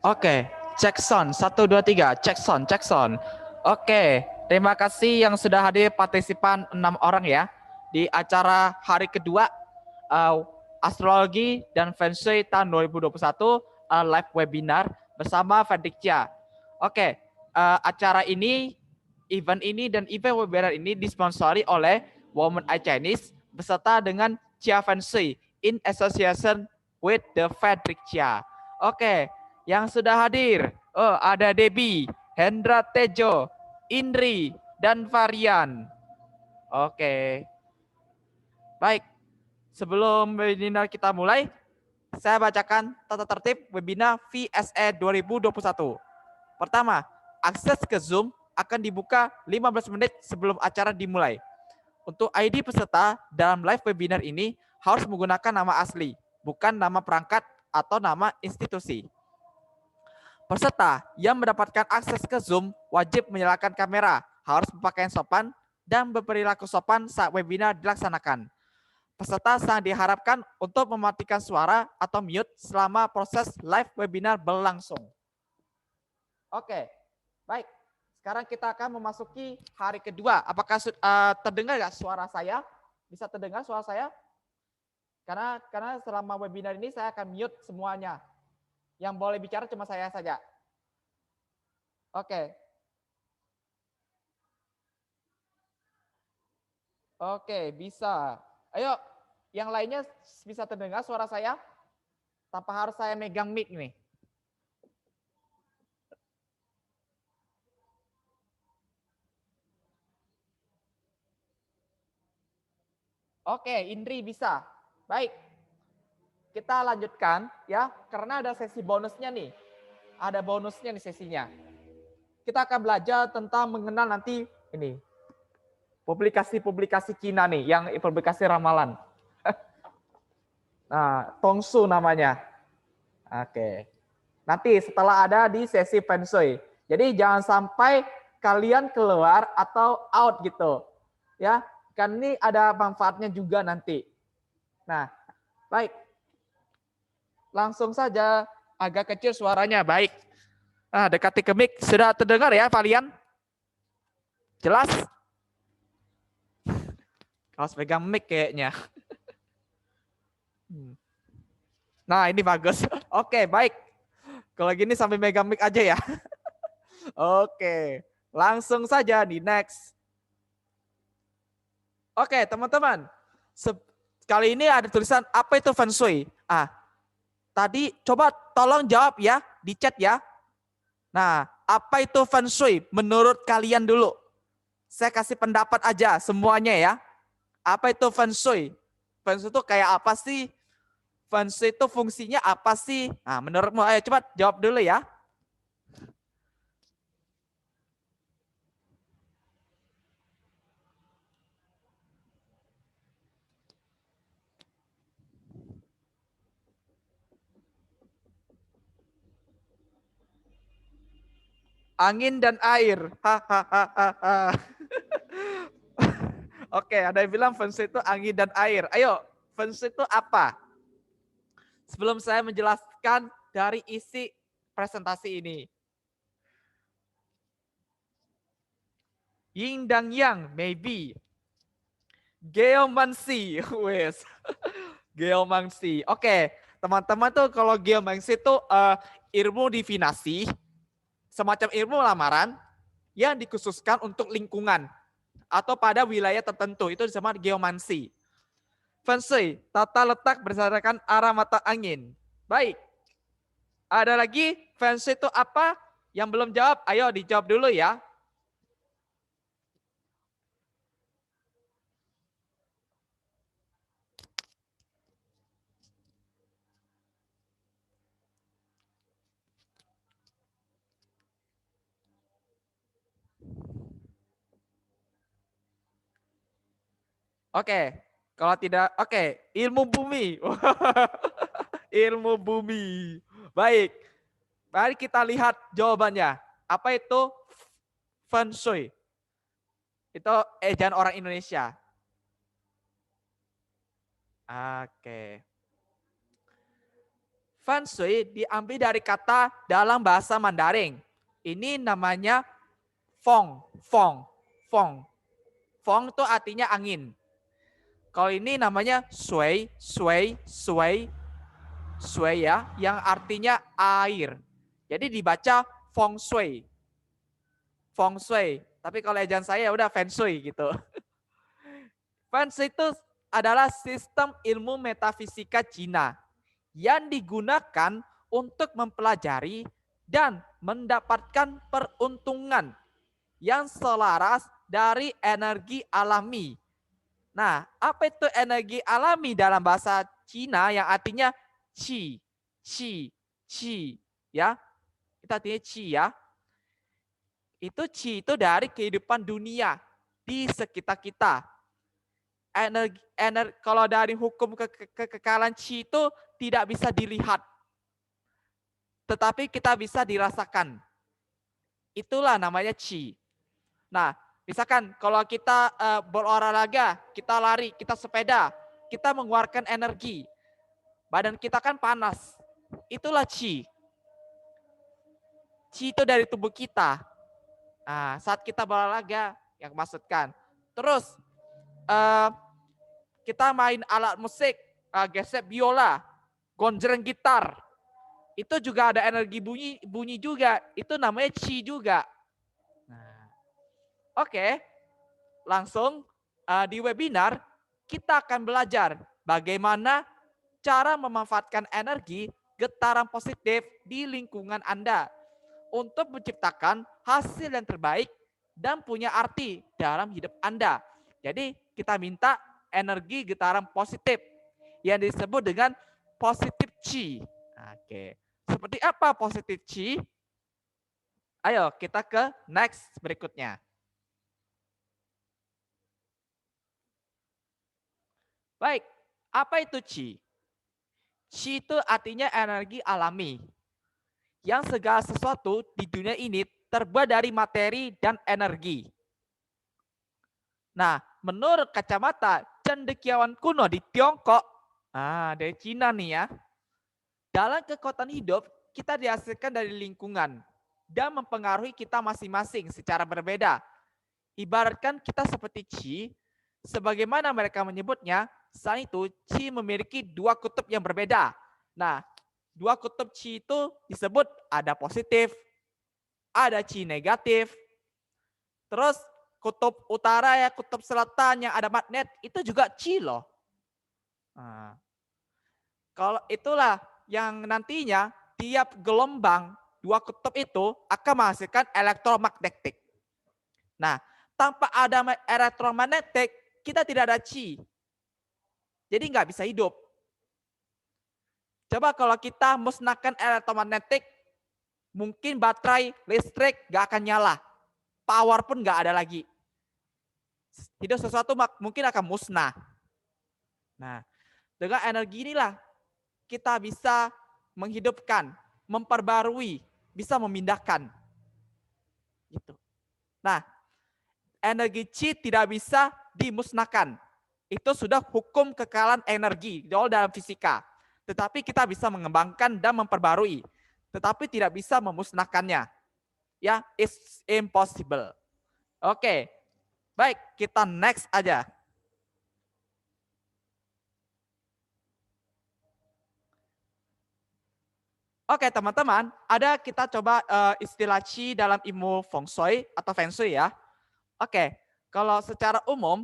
Oke, cek sound. 1, 2, 3. Cek sound, cek sound. Oke, terima kasih yang sudah hadir partisipan 6 orang ya. Di acara hari kedua Astrologi dan Feng Shui tahun 2021 live webinar bersama Fedricia. Oke, acara ini, event ini dan event webinar ini disponsori oleh Women Eye Chinese beserta dengan Chia Feng Shui in association with the Fedricia. Oke, yang sudah hadir, ada Debbie, Hendra Tejo, Indri, dan Varian. Oke, baik. Sebelum webinar kita mulai, saya bacakan tata tertib webinar VSE 2021. Pertama, akses ke Zoom akan dibuka 15 menit sebelum acara dimulai. Untuk ID peserta dalam live webinar ini harus menggunakan nama asli, bukan nama perangkat atau nama institusi. Peserta yang mendapatkan akses ke Zoom wajib menyalakan kamera, harus berpakaian sopan, dan berperilaku sopan saat webinar dilaksanakan. Peserta sangat diharapkan untuk mematikan suara atau mute selama proses live webinar berlangsung. Oke, baik. Sekarang kita akan memasuki hari kedua. Apakah terdengar nggak suara saya? Bisa terdengar suara saya? Karena selama webinar ini saya akan mute semuanya. Yang boleh bicara cuma saya saja. Oke. Oke, bisa. Ayo, yang lainnya bisa terdengar suara saya? Tanpa harus saya megang mic nih. Oke, Indri bisa. Baik. Kita lanjutkan ya, karena ada sesi bonusnya nih. Ada bonusnya nih sesinya. Kita akan belajar tentang mengenal nanti ini publikasi-publikasi Cina nih, yang publikasi ramalan. Nah, Tongsu namanya. Oke. Nanti setelah ada di sesi Feng Shui. Jadi jangan sampai kalian keluar atau out gitu. Ya, kan ini ada manfaatnya juga nanti. Nah, baik. Langsung saja, agak kecil suaranya. Baik. Nah, dekati ke mic. Sudah terdengar ya kalian? Jelas? Harus pegang mic kayaknya. Nah, ini bagus. Oke, baik. Kalau gini sambil megang mic aja ya. Oke, langsung saja nih next. Oke, teman-teman. Kali ini ada tulisan apa itu Feng Shui? Tadi coba tolong jawab ya di chat ya. Nah, apa itu Feng Shui menurut kalian dulu? Saya kasih pendapat aja semuanya ya. Apa itu Feng Shui? Feng Shui itu kayak apa sih? Feng Shui itu fungsinya apa sih? Nah, menurutmu ayo coba jawab dulu ya. Angin dan air. Hahaha. Oke, ada yang bilang Feng Shui itu angin dan air. Ayo, Feng Shui itu apa? Sebelum saya menjelaskan dari isi presentasi ini. Yin dan Yang, maybe. Geomancy, wes. Geomancy. Oke, teman-teman tuh kalau geomancy itu ilmu divinasi, semacam ilmu lamaran yang dikhususkan untuk lingkungan atau pada wilayah tertentu. Itu disebut geomancy. Feng Shui, tata letak berdasarkan arah mata angin. Baik. Ada lagi, Feng Shui itu apa? Yang belum jawab, ayo dijawab dulu ya. Oke, kalau tidak, oke, ilmu bumi. Ilmu bumi. Baik, mari kita lihat jawabannya. Apa itu Feng Shui? Itu ejaan orang Indonesia. Oke. Feng Shui diambil dari kata dalam bahasa Mandarin. Ini namanya Feng. Feng. Feng. Feng itu artinya angin. Kalau ini namanya Shui. Shui. Shui. Shui ya. Yang artinya air. Jadi dibaca Feng Shui. Feng Shui. Tapi kalau ejaan saya udah Feng Shui gitu. Feng Shui itu adalah sistem ilmu metafisika Cina yang digunakan untuk mempelajari dan mendapatkan peruntungan yang selaras dari energi alami. Nah, apa itu energi alami dalam bahasa Cina yang artinya qi, qi, qi, ya. Kita artinya qi ya. Itu qi itu dari kehidupan dunia di sekitar kita. Kalau dari hukum kekekalan qi itu tidak bisa dilihat, tetapi kita bisa dirasakan. Itulah namanya qi. Nah, misalkan kalau kita berolahraga, kita lari, kita sepeda, kita mengeluarkan energi. Badan kita kan panas. Itulah qi. Qi itu dari tubuh kita. Nah, saat kita berolahraga, yang maksudkan. Terus kita main alat musik, gesek biola, gonjreng gitar. Itu juga ada energi bunyi juga. Itu namanya qi juga. Nah, oke. Langsung di webinar kita akan belajar bagaimana cara memanfaatkan energi getaran positif di lingkungan Anda untuk menciptakan hasil yang terbaik dan punya arti dalam hidup Anda. Jadi kita minta energi getaran positif yang disebut dengan positive chi. Oke. Seperti apa positive chi? Ayo kita ke next berikutnya. Baik, apa itu qi? Qi itu artinya energi alami. Yang segala sesuatu di dunia ini terbuat dari materi dan energi. Nah, menurut kacamata cendekiawan kuno di Tiongkok, dari Cina nih ya, dalam kekuatan hidup kita dihasilkan dari lingkungan dan mempengaruhi kita masing-masing secara berbeda. Ibaratkan kita seperti qi, sebagaimana mereka menyebutnya, saat itu qi memiliki dua kutub yang berbeda. Nah, dua kutub qi itu disebut ada positif, ada qi negatif. Terus kutub utara ya, kutub selatan yang ada magnet itu juga qi loh. Nah, kalau itulah yang nantinya tiap gelombang dua kutub itu akan menghasilkan elektromagnetik. Nah, tanpa ada elektromagnetik, kita tidak ada qi. Jadi nggak bisa hidup. Coba kalau kita musnahkan elektromagnetik, mungkin baterai listrik nggak akan nyala. Power pun nggak ada lagi. Hidup sesuatu mungkin akan musnah. Nah, dengan energi inilah kita bisa menghidupkan, memperbarui, bisa memindahkan. Gitu. Nah, energi qi tidak bisa dimusnahkan. Itu sudah hukum kekalahan energi dalam fisika. Tetapi kita bisa mengembangkan dan memperbarui. Tetapi tidak bisa memusnahkannya. Ya, it's impossible. Oke. Baik, kita next aja. Oke, teman-teman, ada kita coba istilah qi dalam ilmu feng shui atau feng shui ya. Oke, kalau secara umum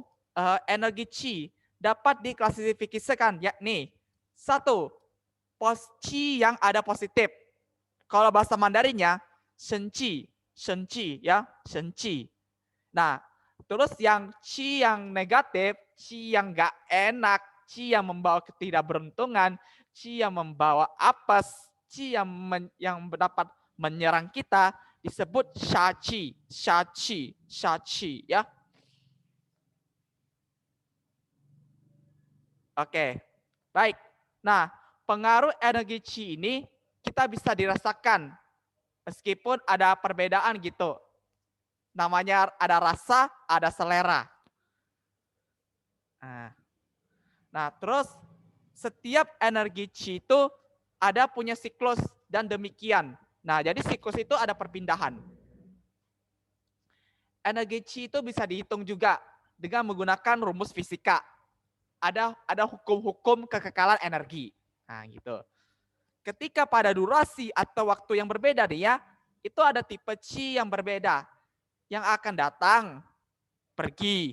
energi qi dapat diklasifikasikan yakni satu, qi yang ada positif. Kalau bahasa Mandarinnya shenqi, shenqi ya, shenqi. Nah, terus yang qi yang negatif, qi yang enggak enak, qi yang membawa ketidakberuntungan, qi yang membawa apes, qi yang dapat menyerang kita disebut shachi, shachi, shachi ya. Oke. Baik. Nah, pengaruh energi qi ini kita bisa dirasakan meskipun ada perbedaan gitu. Namanya ada rasa, ada selera. Nah, terus setiap energi qi itu ada punya siklus dan demikian. Nah, jadi siklus itu ada perpindahan. Energi Qi itu bisa dihitung juga dengan menggunakan rumus fisika. Ada hukum-hukum kekekalan energi. Nah, gitu. Ketika pada durasi atau waktu yang berbeda nih ya, itu ada tipe Qi yang berbeda. Yang akan datang, pergi.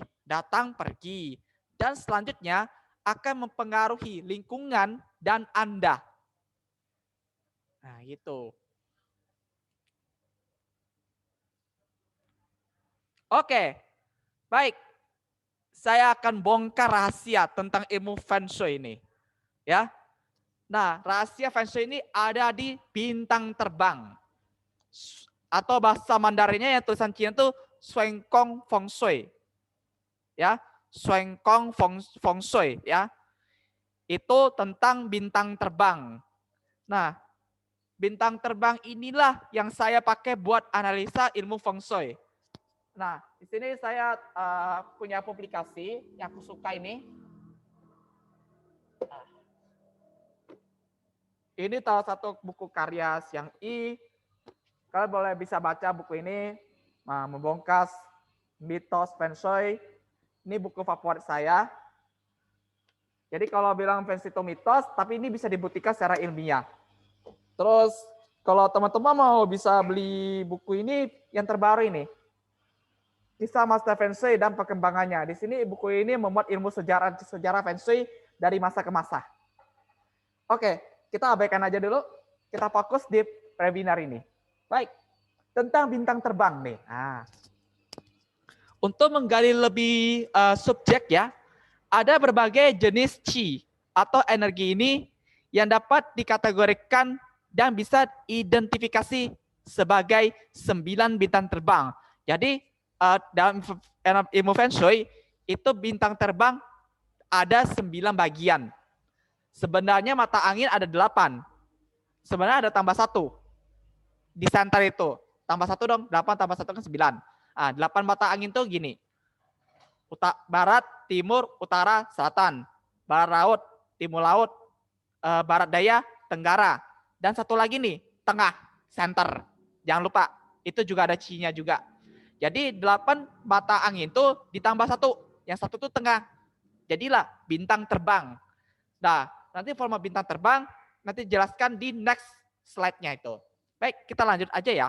Dan selanjutnya akan mempengaruhi lingkungan dan Anda. Nah, gitu. Oke, baik. Saya akan bongkar rahasia tentang ilmu Feng Shui ini. Ya. Nah, rahasia Feng Shui ini ada di bintang terbang. Atau bahasa Mandarinnya yang tulisan Cina itu Shuang Kong Feng Shui. Ya, Shuang Kong Feng Shui ya. Itu tentang bintang terbang. Nah, bintang terbang inilah yang saya pakai buat analisa ilmu Feng Shui. Nah, di sini saya punya publikasi yang aku suka ini. Ini salah satu buku karya Xiang Yi. Kalian boleh bisa baca buku ini, membongkas mitos Feng Shui. Ini buku favorit saya. Jadi kalau bilang Feng Shui itu mitos, tapi ini bisa dibuktikan secara ilmiah. Terus kalau teman-teman mau bisa beli buku ini yang terbaru ini. Kisah Master Feng Shui dan perkembangannya. Di sini buku ini memuat ilmu sejarah Feng Shui dari masa ke masa. Oke, kita abaikan aja dulu. Kita fokus di webinar ini. Baik, tentang bintang terbang nih. Nah, untuk menggali lebih subjek ya, ada berbagai jenis Qi atau energi ini yang dapat dikategorikan dan bisa identifikasi sebagai 9 bintang terbang. Jadi dalam ilmu Feng Shui itu bintang terbang ada 9 bagian. Sebenarnya mata angin ada 8. Sebenarnya ada tambah 1. Di center itu. Tambah 1 dong, 8 tambah 1 kan 9. 8 mata angin tuh gini. Barat, timur, utara, selatan. Barat laut, timur laut, barat daya, tenggara. Dan satu lagi nih, tengah, center. Jangan lupa, itu juga ada Qi-nya juga. Jadi 8 mata angin itu ditambah 1. Yang 1 itu tengah. Jadilah bintang terbang. Nah, nanti forma bintang terbang nanti jelaskan di next slide-nya itu. Baik, kita lanjut aja ya.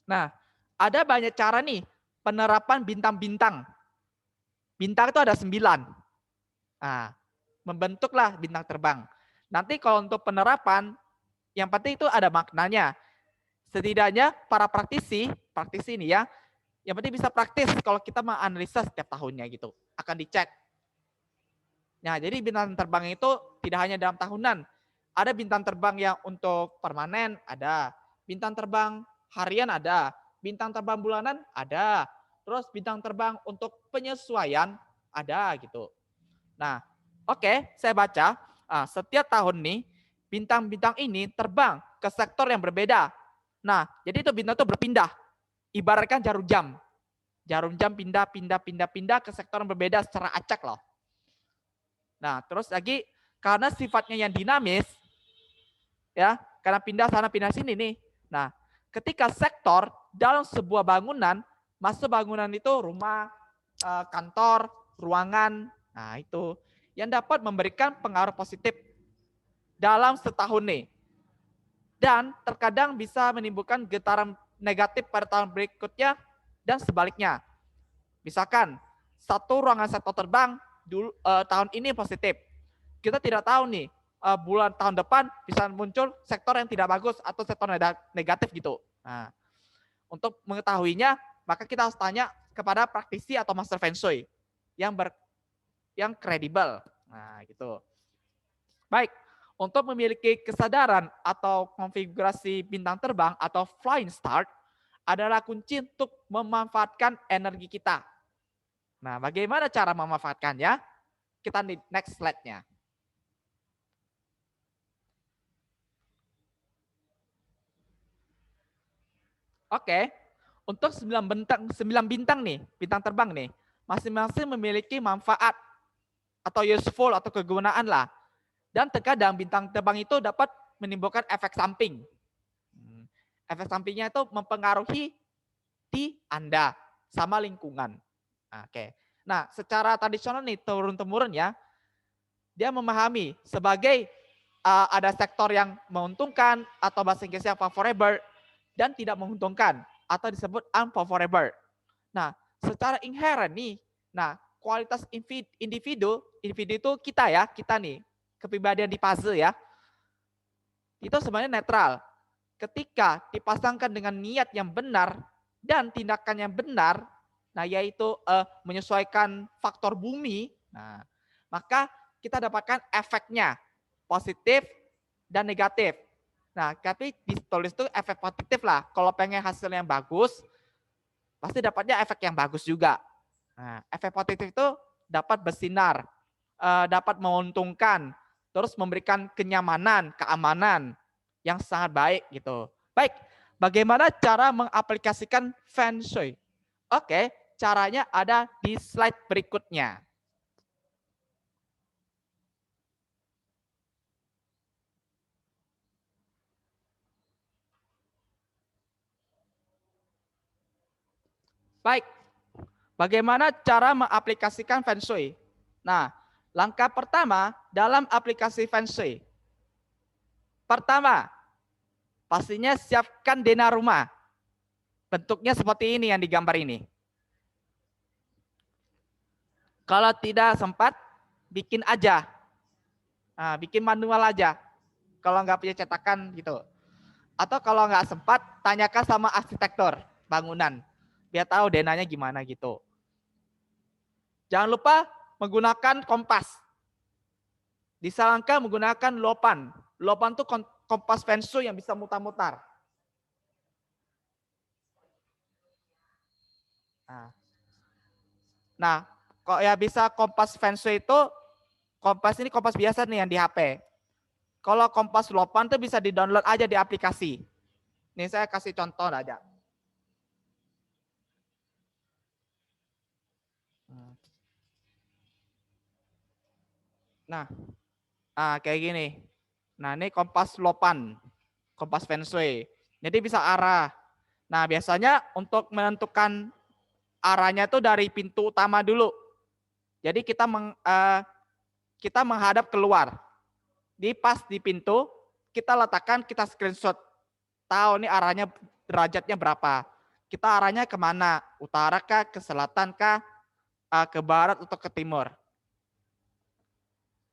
Nah, ada banyak cara nih penerapan bintang-bintang. Bintang itu ada 9. Nah, membentuklah bintang terbang. Nanti kalau untuk penerapan, yang penting itu ada maknanya. Setidaknya para praktisi ini ya, yang penting bisa praktis kalau kita menganalisa setiap tahunnya gitu. Akan dicek. Nah, jadi bintang terbang itu tidak hanya dalam tahunan. Ada bintang terbang yang untuk permanen, ada. Bintang terbang harian ada. Bintang terbang bulanan ada. Terus bintang terbang untuk penyesuaian ada gitu. Nah, oke, saya baca. Setiap tahun nih, bintang-bintang ini terbang ke sektor yang berbeda. Nah, jadi itu bintang itu berpindah. Ibaratkan jarum jam. Jarum jam pindah ke sektor yang berbeda secara acak loh. Nah, terus lagi karena sifatnya yang dinamis, ya, karena pindah sana pindah sini nih. Nah, ketika sektor dalam sebuah bangunan, masuk bangunan itu rumah, kantor, ruangan, nah itu yang dapat memberikan pengaruh positif dalam setahun nih. Dan terkadang bisa menimbulkan getaran negatif pada tahun berikutnya dan sebaliknya. Misalkan satu ruangan sektor terbang dulu tahun ini positif. Kita tidak tahu nih bulan tahun depan bisa muncul sektor yang tidak bagus atau sektor negatif gitu. Nah, untuk mengetahuinya maka kita harus tanya kepada praktisi atau master Feng Shui yang kredibel. Nah, gitu. Baik, untuk memiliki kesadaran atau konfigurasi bintang terbang atau flying start adalah kunci untuk memanfaatkan energi kita. Nah, bagaimana cara memanfaatkannya? Kita di next slide-nya. Oke, untuk 9 bintang nih, bintang terbang nih, masing-masing memiliki manfaat atau useful atau kegunaan lah. Dan terkadang bintang terbang itu dapat menimbulkan efek samping. Efek sampingnya itu mempengaruhi di Anda sama lingkungan. Oke. Nah, secara tradisional nih turun-temurun ya, dia memahami sebagai ada sektor yang menguntungkan atau bahasa Inggrisnya favorable dan tidak menguntungkan atau disebut unfavorable. Nah, secara inherent nih, nah kualitas individu itu kita ya, kita nih, kepribadian di puzzle ya, itu sebenarnya netral. Ketika dipasangkan dengan niat yang benar dan tindakan yang benar, nah yaitu menyesuaikan faktor bumi, nah maka kita dapatkan efeknya positif dan negatif. Nah, tapi ditulis itu efek positif lah. Kalau pengen hasil yang bagus, pasti dapatnya efek yang bagus juga. Nah, efek positif itu dapat bersinar, dapat menguntungkan, terus memberikan kenyamanan, keamanan yang sangat baik gitu. Baik, bagaimana cara mengaplikasikan Feng Shui? Oke, caranya ada di slide berikutnya. Baik, bagaimana cara mengaplikasikan Feng Shui? Nah, langkah pertama dalam aplikasi Feng Shui. Pertama, pastinya siapkan denah rumah. Bentuknya seperti ini yang digambar ini. Kalau tidak sempat, bikin aja. Nah, bikin manual aja. Kalau nggak punya cetakan gitu. Atau kalau nggak sempat, tanyakan sama arsitektur bangunan. Biar tahu denahnya gimana gitu. Jangan lupa menggunakan kompas. Disarankan menggunakan lopan. Lopan itu kompas Feng Shui yang bisa mutar-mutar. Nah, kok ya bisa kompas Feng Shui itu, kompas ini kompas biasa nih yang di HP. Kalau kompas lopan tuh bisa di-download aja di aplikasi. Nih saya kasih contoh aja. Nah, kayak gini. Nah, ini kompas lopan, kompas Feng Shui. Jadi bisa arah. Nah, biasanya untuk menentukan arahnya itu dari pintu utama dulu. Jadi kita menghadap keluar. Di pas di pintu, kita letakkan, kita screenshot. Tahu nih arahnya derajatnya berapa. Kita arahnya kemana? Utara kah, ke selatan kah, ke barat atau ke timur.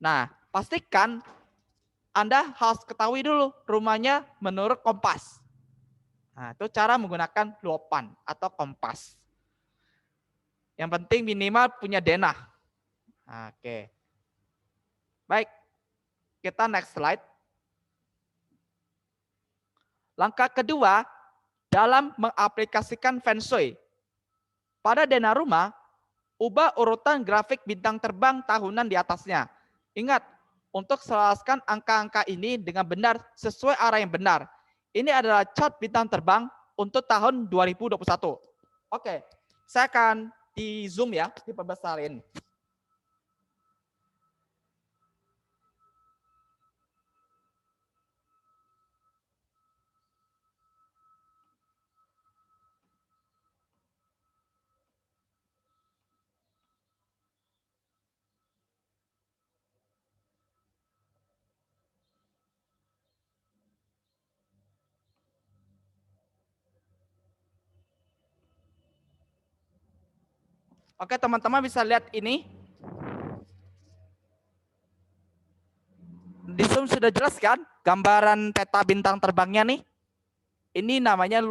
Nah, pastikan Anda harus ketahui dulu rumahnya menurut kompas. Nah, itu cara menggunakan lopan atau kompas. Yang penting minimal punya denah. Oke. Baik, kita next slide. Langkah kedua dalam mengaplikasikan Feng Shui. Pada denah rumah, ubah urutan grafik bintang terbang tahunan di atasnya. Ingat, untuk selaraskan angka-angka ini dengan benar sesuai arah yang benar. Ini adalah chart bintang terbang untuk tahun 2021. Oke, saya akan di zoom ya, diperbesarin. Oke, teman-teman bisa lihat ini. Di zoom sudah jelas kan gambaran peta bintang terbangnya nih. Ini namanya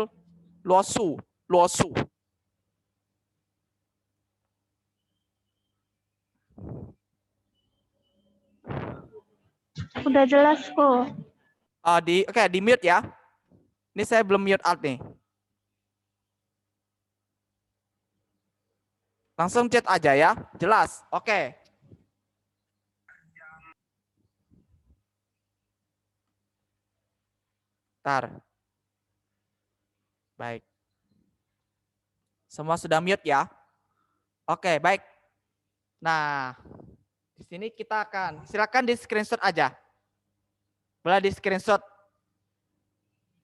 Luosu. Luosu. Udah jelas kok. Oke, di mute ya. Ini saya belum mute alt nih. Langsung chat aja ya. Jelas. Oke. Bentar. Baik. Semua sudah mute ya. Oke, baik. Nah, di sini kita akan silakan di screenshot aja. Boleh di screenshot.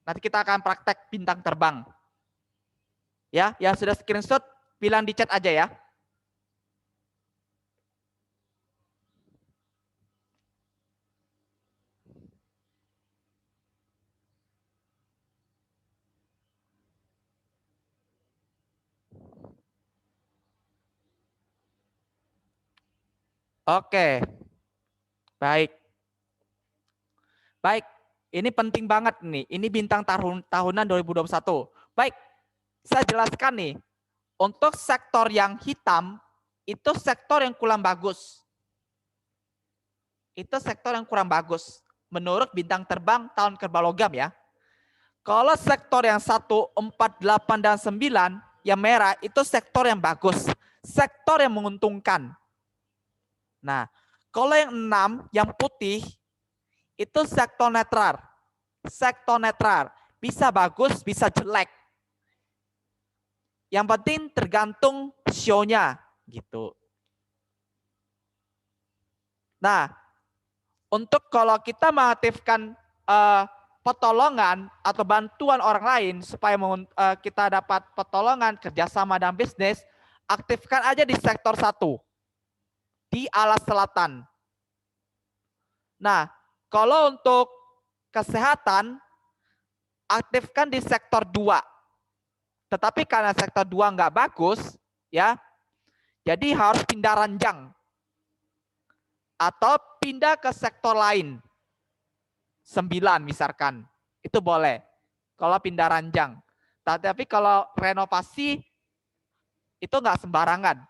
Nanti kita akan praktek bintang terbang. Ya, yang sudah screenshot bilang di chat aja ya. Oke. Baik. Baik. Ini penting banget nih. Ini bintang tahunan 2021. Baik. Saya jelaskan nih. Untuk sektor yang hitam, itu sektor yang kurang bagus. Itu sektor yang kurang bagus. Menurut bintang terbang tahun kerbau logam ya. Kalau sektor yang 1, 4, 8, dan 9, yang merah, itu sektor yang bagus. Sektor yang menguntungkan. Nah, kalau yang 6, yang putih, itu sektor netral. Sektor netral. Bisa bagus, bisa jelek. Yang penting tergantung show-nya. Gitu. Nah, untuk kalau kita mengaktifkan pertolongan atau bantuan orang lain supaya kita dapat pertolongan, kerjasama dan bisnis, aktifkan aja di sektor 1 di alas selatan. Nah, kalau untuk kesehatan, aktifkan di sektor 2. Tetapi karena sektor 2 nggak bagus, ya, jadi harus pindah ranjang. Atau pindah ke sektor lain. 9 misalkan. Itu boleh. Kalau pindah ranjang. Tapi kalau renovasi, itu nggak sembarangan.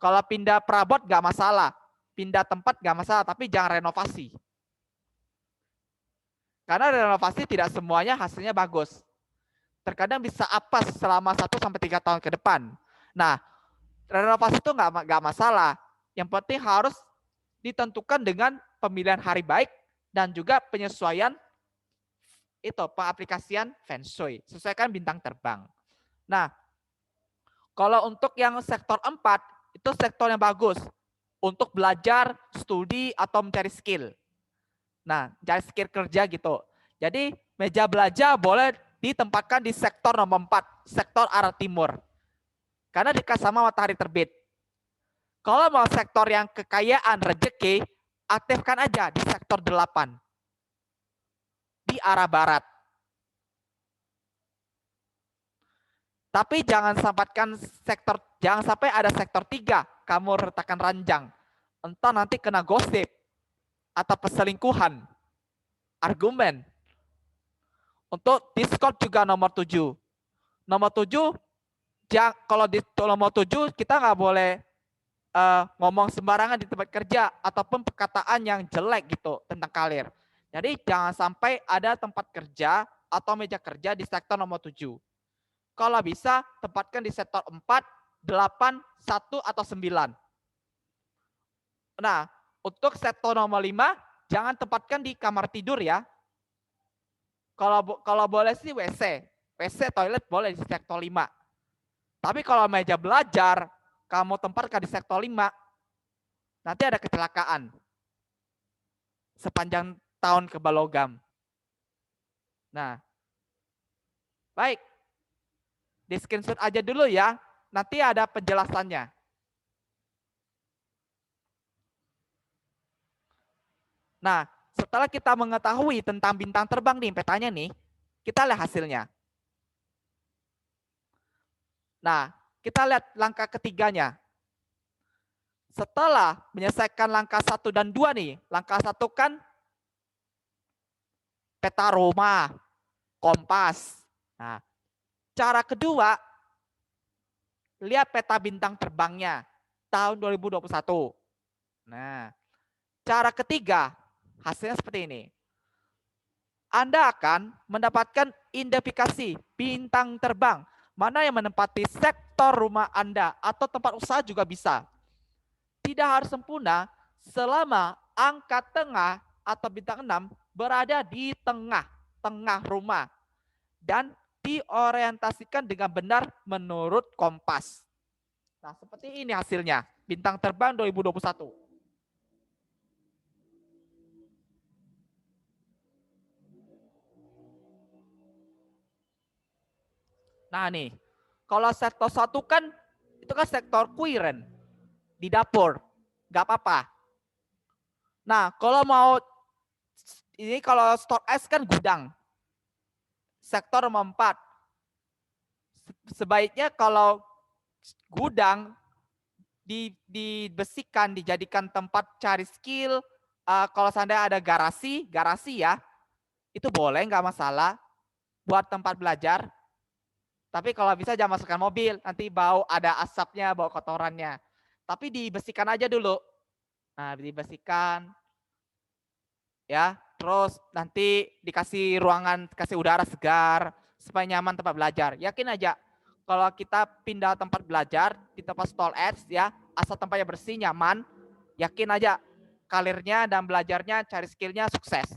Kalau pindah perabot nggak masalah. Pindah tempat nggak masalah, tapi jangan renovasi. Karena renovasi tidak semuanya hasilnya bagus. Terkadang bisa apes selama 1-3 tahun ke depan. Nah, renovasi itu nggak masalah. Yang penting harus ditentukan dengan pemilihan hari baik dan juga penyesuaian itu pengaplikasian feng shui. Sesuaikan bintang terbang. Nah, kalau untuk yang sektor 4, itu sektor yang bagus untuk belajar, studi, atau mencari skill. Nah, cari skill kerja gitu. Jadi, meja belajar boleh ditempatkan di sektor nomor 4, sektor arah timur. Karena dekat sama matahari terbit. Kalau mau sektor yang kekayaan, rezeki, aktifkan aja di sektor 8. Di arah barat. Tapi jangan sampai ada sektor 3, kamu letakkan ranjang. Entah nanti kena gosip atau perselingkuhan. Argumen. Untuk Discord juga nomor 7. Nomor 7, kalau di nomor 7 kita nggak boleh ngomong sembarangan di tempat kerja ataupun perkataan yang jelek gitu tentang karir. Jadi jangan sampai ada tempat kerja atau meja kerja di sektor nomor 7. Kalau bisa tempatkan di sektor 4, 8, 1, atau 9. Nah, untuk sektor nomor 5, jangan tempatkan di kamar tidur ya. Kalau boleh sih WC. WC, toilet boleh di sektor 5. Tapi kalau meja belajar, kamu tempatkan di sektor 5, nanti ada kecelakaan. Sepanjang tahun kerbau logam. Nah, baik. Di screenshot aja dulu ya. Nanti ada penjelasannya. Nah, setelah kita mengetahui tentang bintang terbang nih, petanya nih, kita lihat hasilnya. Nah, kita lihat langkah ketiganya. Setelah menyelesaikan langkah 1 dan 2 nih, langkah 1 kan peta rumah, kompas. Nah, cara kedua, lihat peta bintang terbangnya tahun 2021. Nah, cara ketiga, hasilnya seperti ini. Anda akan mendapatkan identifikasi bintang terbang. Mana yang menempati sektor rumah Anda atau tempat usaha juga bisa. Tidak harus sempurna selama angka tengah atau bintang 6 berada di tengah rumah. Dan diorientasikan dengan benar menurut kompas. Nah, seperti ini hasilnya. Bintang terbang 2021. Nah nih, kalau sektor 1 kan itu kan sektor kuiren di dapur, nggak apa-apa. Nah kalau mau ini kalau storage kan gudang, sektor nomor 4. Sebaiknya kalau gudang dibesikan, dijadikan tempat cari skill. Kalau seandainya ada garasi ya, itu boleh, nggak masalah buat tempat belajar. Tapi kalau bisa jangan masukkan mobil, nanti bau, ada asapnya, bau kotorannya. Tapi dibesikan aja dulu. Nah, dibesikan ya. Terus nanti dikasih ruangan, kasih udara segar supaya nyaman tempat belajar. Yakin aja kalau kita pindah tempat belajar di tempat stall ads ya, asal tempatnya bersih, nyaman, yakin aja karirnya dan belajarnya, cari skillnya sukses.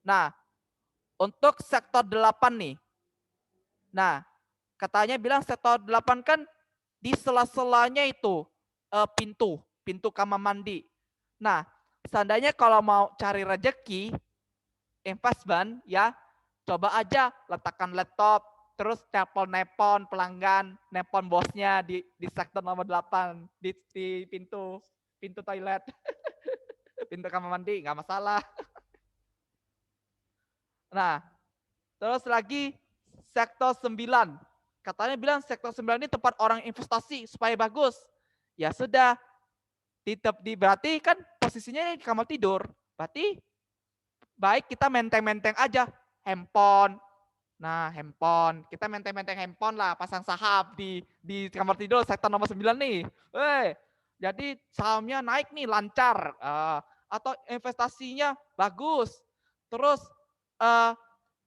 Nah, untuk sektor 8 nih. Nah, katanya bilang sektor 8 kan di sela-selanya itu pintu kamar mandi. Nah, seandainya kalau mau cari rezeki, investment ya, coba aja letakkan laptop, terus telepon pelanggan, nelpon bosnya di sektor nomor 8 di pintu toilet, pintu kamar mandi, nggak masalah. Nah, terus lagi sektor 9. Katanya bilang sektor 9 ini tempat orang investasi supaya bagus. Ya sudah, berarti kan posisinya di kamar tidur. Berarti baik kita menteng-menteng aja handphone. Nah, handphone. Kita menteng-menteng handphone lah, pasang saham di kamar tidur sektor nomor 9 nih. Jadi sahamnya naik nih, lancar. Atau investasinya bagus. Terus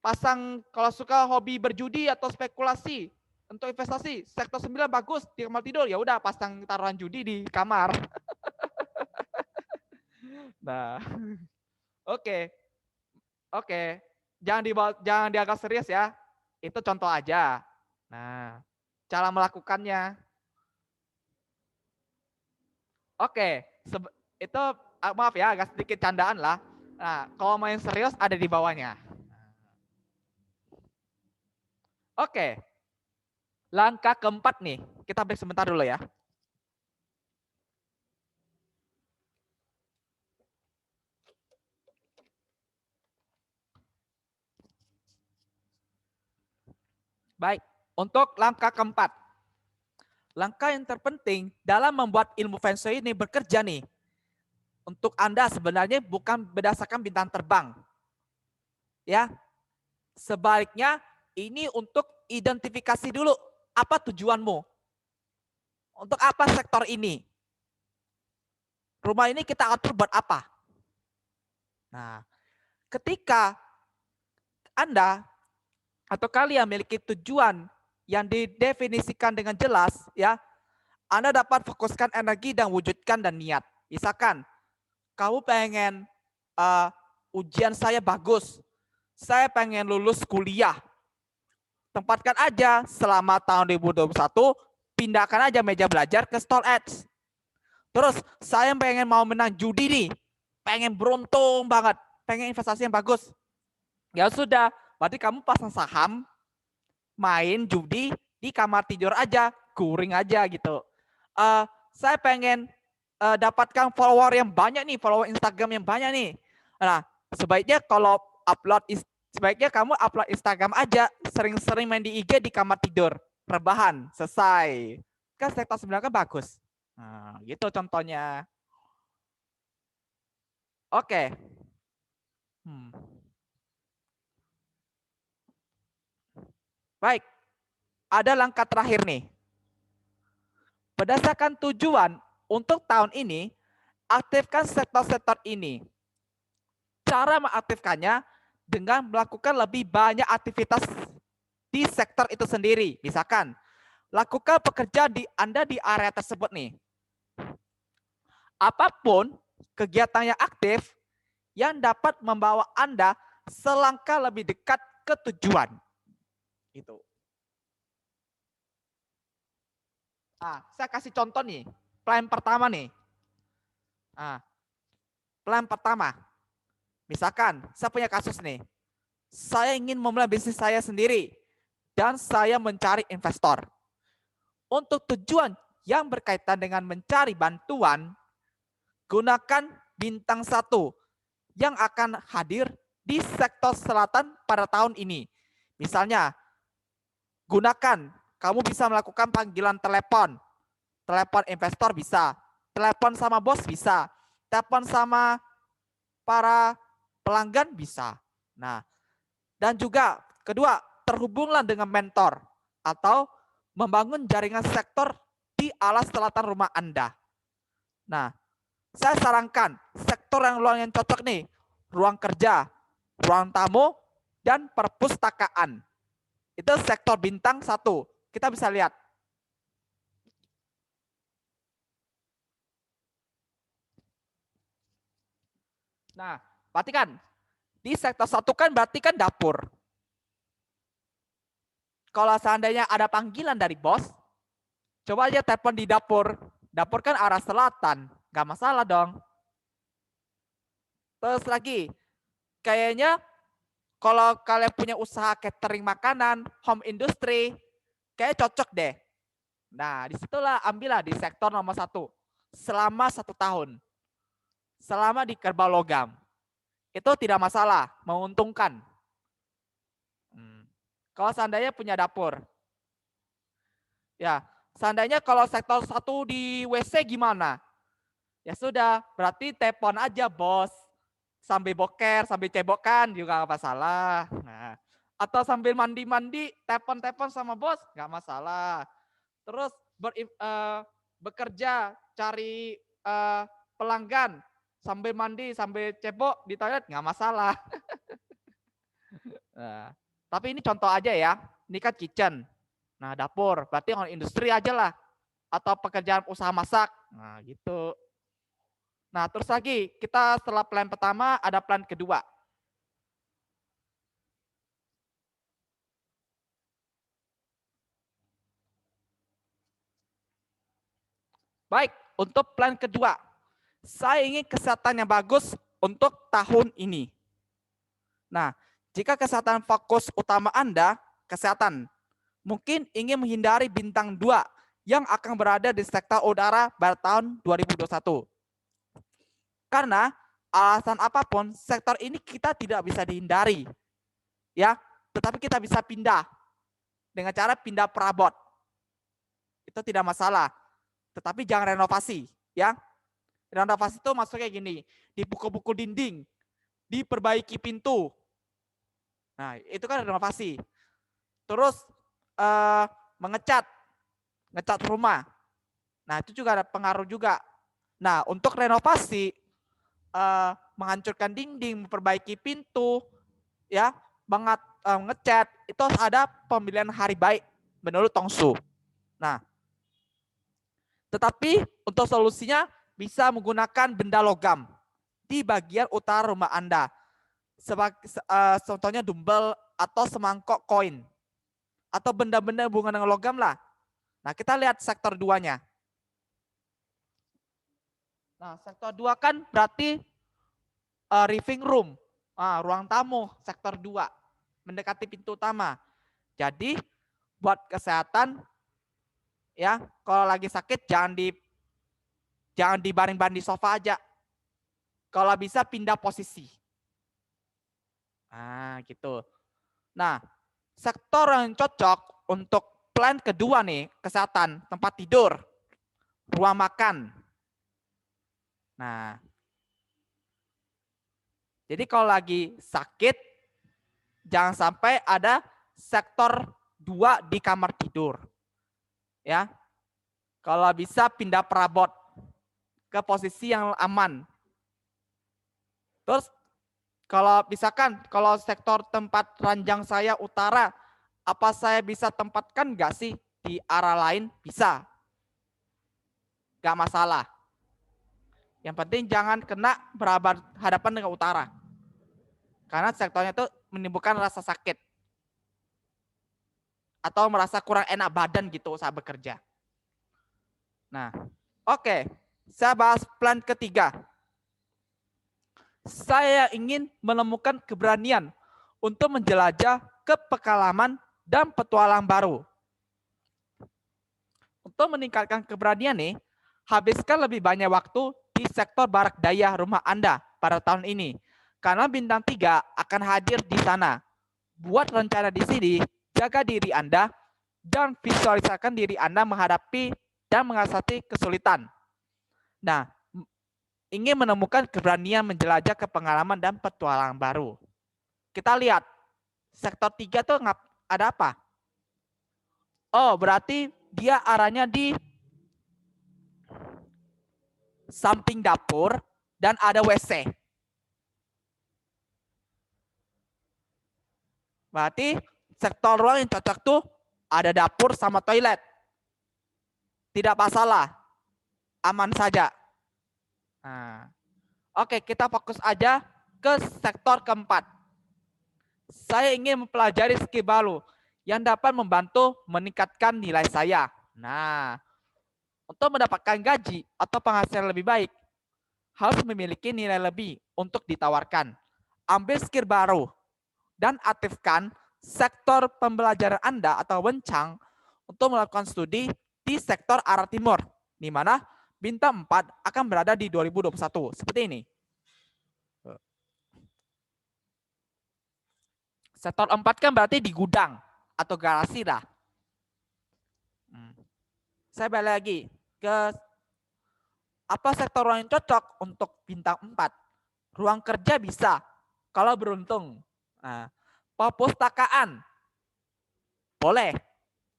pasang kalau suka hobi berjudi atau spekulasi untuk investasi, sektor 9 bagus di kamar tidur, ya udah pasang taruhan judi di kamar. Nah, oke. Oke, jangan dianggap serius ya. Itu contoh aja. Nah, cara melakukannya. Oke, itu maaf ya, agak sedikit candaan lah. Nah, kalau mau yang serius ada di bawahnya. Oke, langkah keempat nih. Kita break sebentar dulu ya. Baik, untuk langkah keempat. Langkah yang terpenting dalam membuat ilmu Feng Shui ini bekerja nih. Untuk Anda sebenarnya bukan berdasarkan bintang terbang. Ya, sebaliknya ini untuk identifikasi dulu apa tujuanmu. Untuk apa sektor ini? Rumah ini kita atur buat apa? Nah, ketika Anda atau kalian memiliki tujuan yang didefinisikan dengan jelas, ya, Anda dapat fokuskan energi dan wujudkan dan niat. Misalkan, kamu pengen ujian saya bagus, saya pengen lulus kuliah. Tempatkan aja selama tahun 2021, pindahkan aja meja belajar ke stall ads. Terus saya pengen mau menang judi nih, pengen beruntung banget, pengen investasi yang bagus. Ya sudah, berarti kamu pasang saham, main judi di kamar tidur aja, guring aja gitu. Saya pengen dapatkan follower yang banyak nih, follower Instagram yang banyak nih. Nah, sebaiknya kalau sebaiknya kamu upload Instagram aja, sering-sering main di IG di kamar tidur, rebahan, selesai. Kan sektor 9 kan bagus. Nah, gitu contohnya. Oke. Baik, ada langkah terakhir nih. Berdasarkan tujuan untuk tahun ini, aktifkan sektor-sektor ini. Cara mengaktifkannya dengan melakukan lebih banyak aktivitas di sektor itu sendiri. Misalkan, lakukan pekerjaan Anda di area tersebut nih. Apapun kegiatan yang aktif yang dapat membawa Anda selangkah lebih dekat ke tujuan. Gitu. Saya kasih contoh nih. Plan pertama nih. Plan pertama. Misalkan, saya punya kasus nih. Saya ingin memulai bisnis saya sendiri. dan saya mencari investor. Untuk tujuan yang berkaitan dengan mencari bantuan, gunakan bintang 1 yang akan hadir di sektor selatan pada tahun ini. Misalnya, gunakan, kamu bisa melakukan panggilan telepon. Telepon investor bisa, telepon sama bos bisa, telepon sama para pelanggan bisa. Nah, dan juga kedua, terhubunglah dengan mentor atau membangun jaringan sektor di alas selatan rumah Anda. Nah, saya sarankan sektor yang cocok nih, ruang kerja, ruang tamu, dan perpustakaan. Itu sektor bintang 1. Kita bisa lihat. Nah, perhatikan. Di sektor 1 kan berarti kan dapur. Kalau seandainya ada panggilan dari bos, coba aja telepon di dapur. Dapur kan arah selatan, nggak masalah dong. Terus lagi, kayaknya kalau kalian punya usaha catering makanan, home industry, kayak cocok deh. Nah, disitulah ambillah di sektor nomor 1 selama 1 tahun. Selama di kerbau logam. Itu tidak masalah, menguntungkan. Kalau seandainya punya dapur. Ya, seandainya kalau sektor 1 di WC gimana? Ya sudah, berarti telepon aja bos. Sambil boker, sambil cebokan juga nggak masalah. Nah, atau sambil mandi-mandi, telepon-telepon sama bos, nggak masalah. Terus bekerja, cari pelanggan, sambil mandi, sambil cebok di toilet, nggak masalah. Nah, tapi ini contoh aja ya, ini kan kitchen. Nah, dapur, berarti on industri aja lah. Atau pekerjaan usaha masak. Nah, gitu. Nah, terus lagi, kita setelah plan pertama, ada plan kedua. Baik, untuk plan kedua. Saya ingin kesehatan yang bagus untuk tahun ini. Nah, jika kesehatan fokus utama Anda, kesehatan, mungkin ingin menghindari bintang 2 yang akan berada di sektor udara pada tahun 2021. Karena alasan apapun, sektor ini kita tidak bisa dihindari. Ya, tetapi kita bisa pindah dengan cara pindah perabot. Itu tidak masalah. Tetapi jangan renovasi, ya. Renovasi itu maksudnya gini, dipukul-pukul dinding, diperbaiki pintu. Nah, itu kan renovasi. Terus ngecat rumah. Nah, itu juga ada pengaruh juga. Nah, untuk renovasi, menghancurkan dinding, memperbaiki pintu, ya, ngecat, itu harus ada pemilihan hari baik menurut Tongsu. Nah, tetapi untuk solusinya bisa menggunakan benda logam di bagian utara rumah Anda. Contohnya dumbbell atau semangkok koin. Atau benda-benda hubungan dengan logam lah. Nah, kita lihat sektor 2-nya. Nah, sektor 2 kan berarti living room, ruang tamu, sektor 2, mendekati pintu utama. Jadi, buat kesehatan, ya, kalau lagi sakit jangan dibaring-baring di sofa aja. Kalau bisa pindah posisi. Nah, gitu. Nah, sektor yang cocok untuk plan kedua nih, kesehatan, tempat tidur, ruang makan. Nah, jadi kalau lagi sakit, jangan sampai ada sektor 2 di kamar tidur. Ya. Kalau bisa pindah perabot ke posisi yang aman. Terus kalau misalkan kalau sektor tempat ranjang saya utara, apa saya bisa tempatkan nggak sih di arah lain? Bisa. Nggak masalah. Yang penting jangan kena berhadapan dengan utara. Karena sektornya itu menimbulkan rasa sakit. Atau merasa kurang enak badan gitu saat bekerja. Nah, oke. Saya bahas plan ketiga. Saya ingin menemukan keberanian untuk menjelajah ke pengalaman dan petualang baru. Untuk meningkatkan keberanian nih, habiskan lebih banyak waktu di sektor barak daya rumah Anda pada tahun ini. Karena bintang 3 akan hadir di sana. Buat rencana di sini, jaga diri Anda, dan visualisasikan diri Anda menghadapi dan mengatasi kesulitan. Nah, ingin menemukan keberanian menjelajah ke pengalaman dan petualangan baru. Kita lihat, sektor 3 tuh ada apa? Oh, berarti dia arahnya di samping dapur dan ada WC. Berarti sektor ruang yang cocok tuh ada dapur sama toilet. Tidak masalah, aman saja. Nah, oke, kita fokus aja ke sektor keempat. Saya ingin mempelajari skill baru yang dapat membantu meningkatkan nilai saya. Nah, untuk mendapatkan gaji atau penghasilan lebih baik, harus memiliki nilai lebih untuk ditawarkan. Ambil skill baru dan aktifkan sektor pembelajaran Anda atau wencang untuk melakukan studi di sektor arah timur, di mana bintang 4 akan berada di 2021. Seperti ini. Sektor 4 kan berarti di gudang atau garasi lah. Saya balik lagi ke apa sektor ruang yang cocok untuk bintang 4. Ruang kerja bisa, kalau beruntung. Nah, perpustakaan, boleh.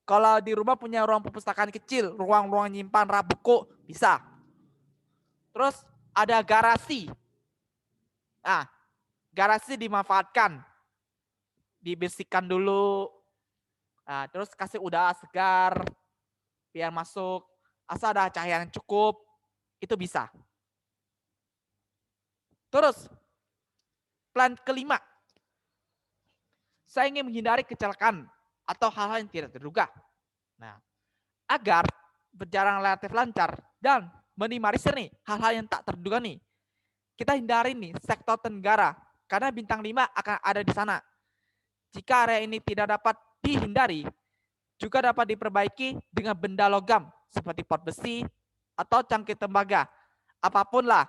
Kalau di rumah punya ruang perpustakaan kecil, ruang-ruang nyimpan rak buku, bisa. Terus ada garasi. Nah, garasi dimanfaatkan. Dibersihkan dulu. Nah, terus kasih udara segar, biar masuk. Asal ada cahaya yang cukup, itu bisa. Terus, plan kelima. Saya ingin menghindari kecelakaan atau hal-hal yang tidak terduga. Nah, agar berjalan relatif lancar dan minimalisir nih hal-hal yang tak terduga nih. Kita hindari nih sektor tenggara karena bintang 5 akan ada di sana. Jika area ini tidak dapat dihindari, juga dapat diperbaiki dengan benda logam seperti pot besi atau cangkir tembaga. Apapun lah,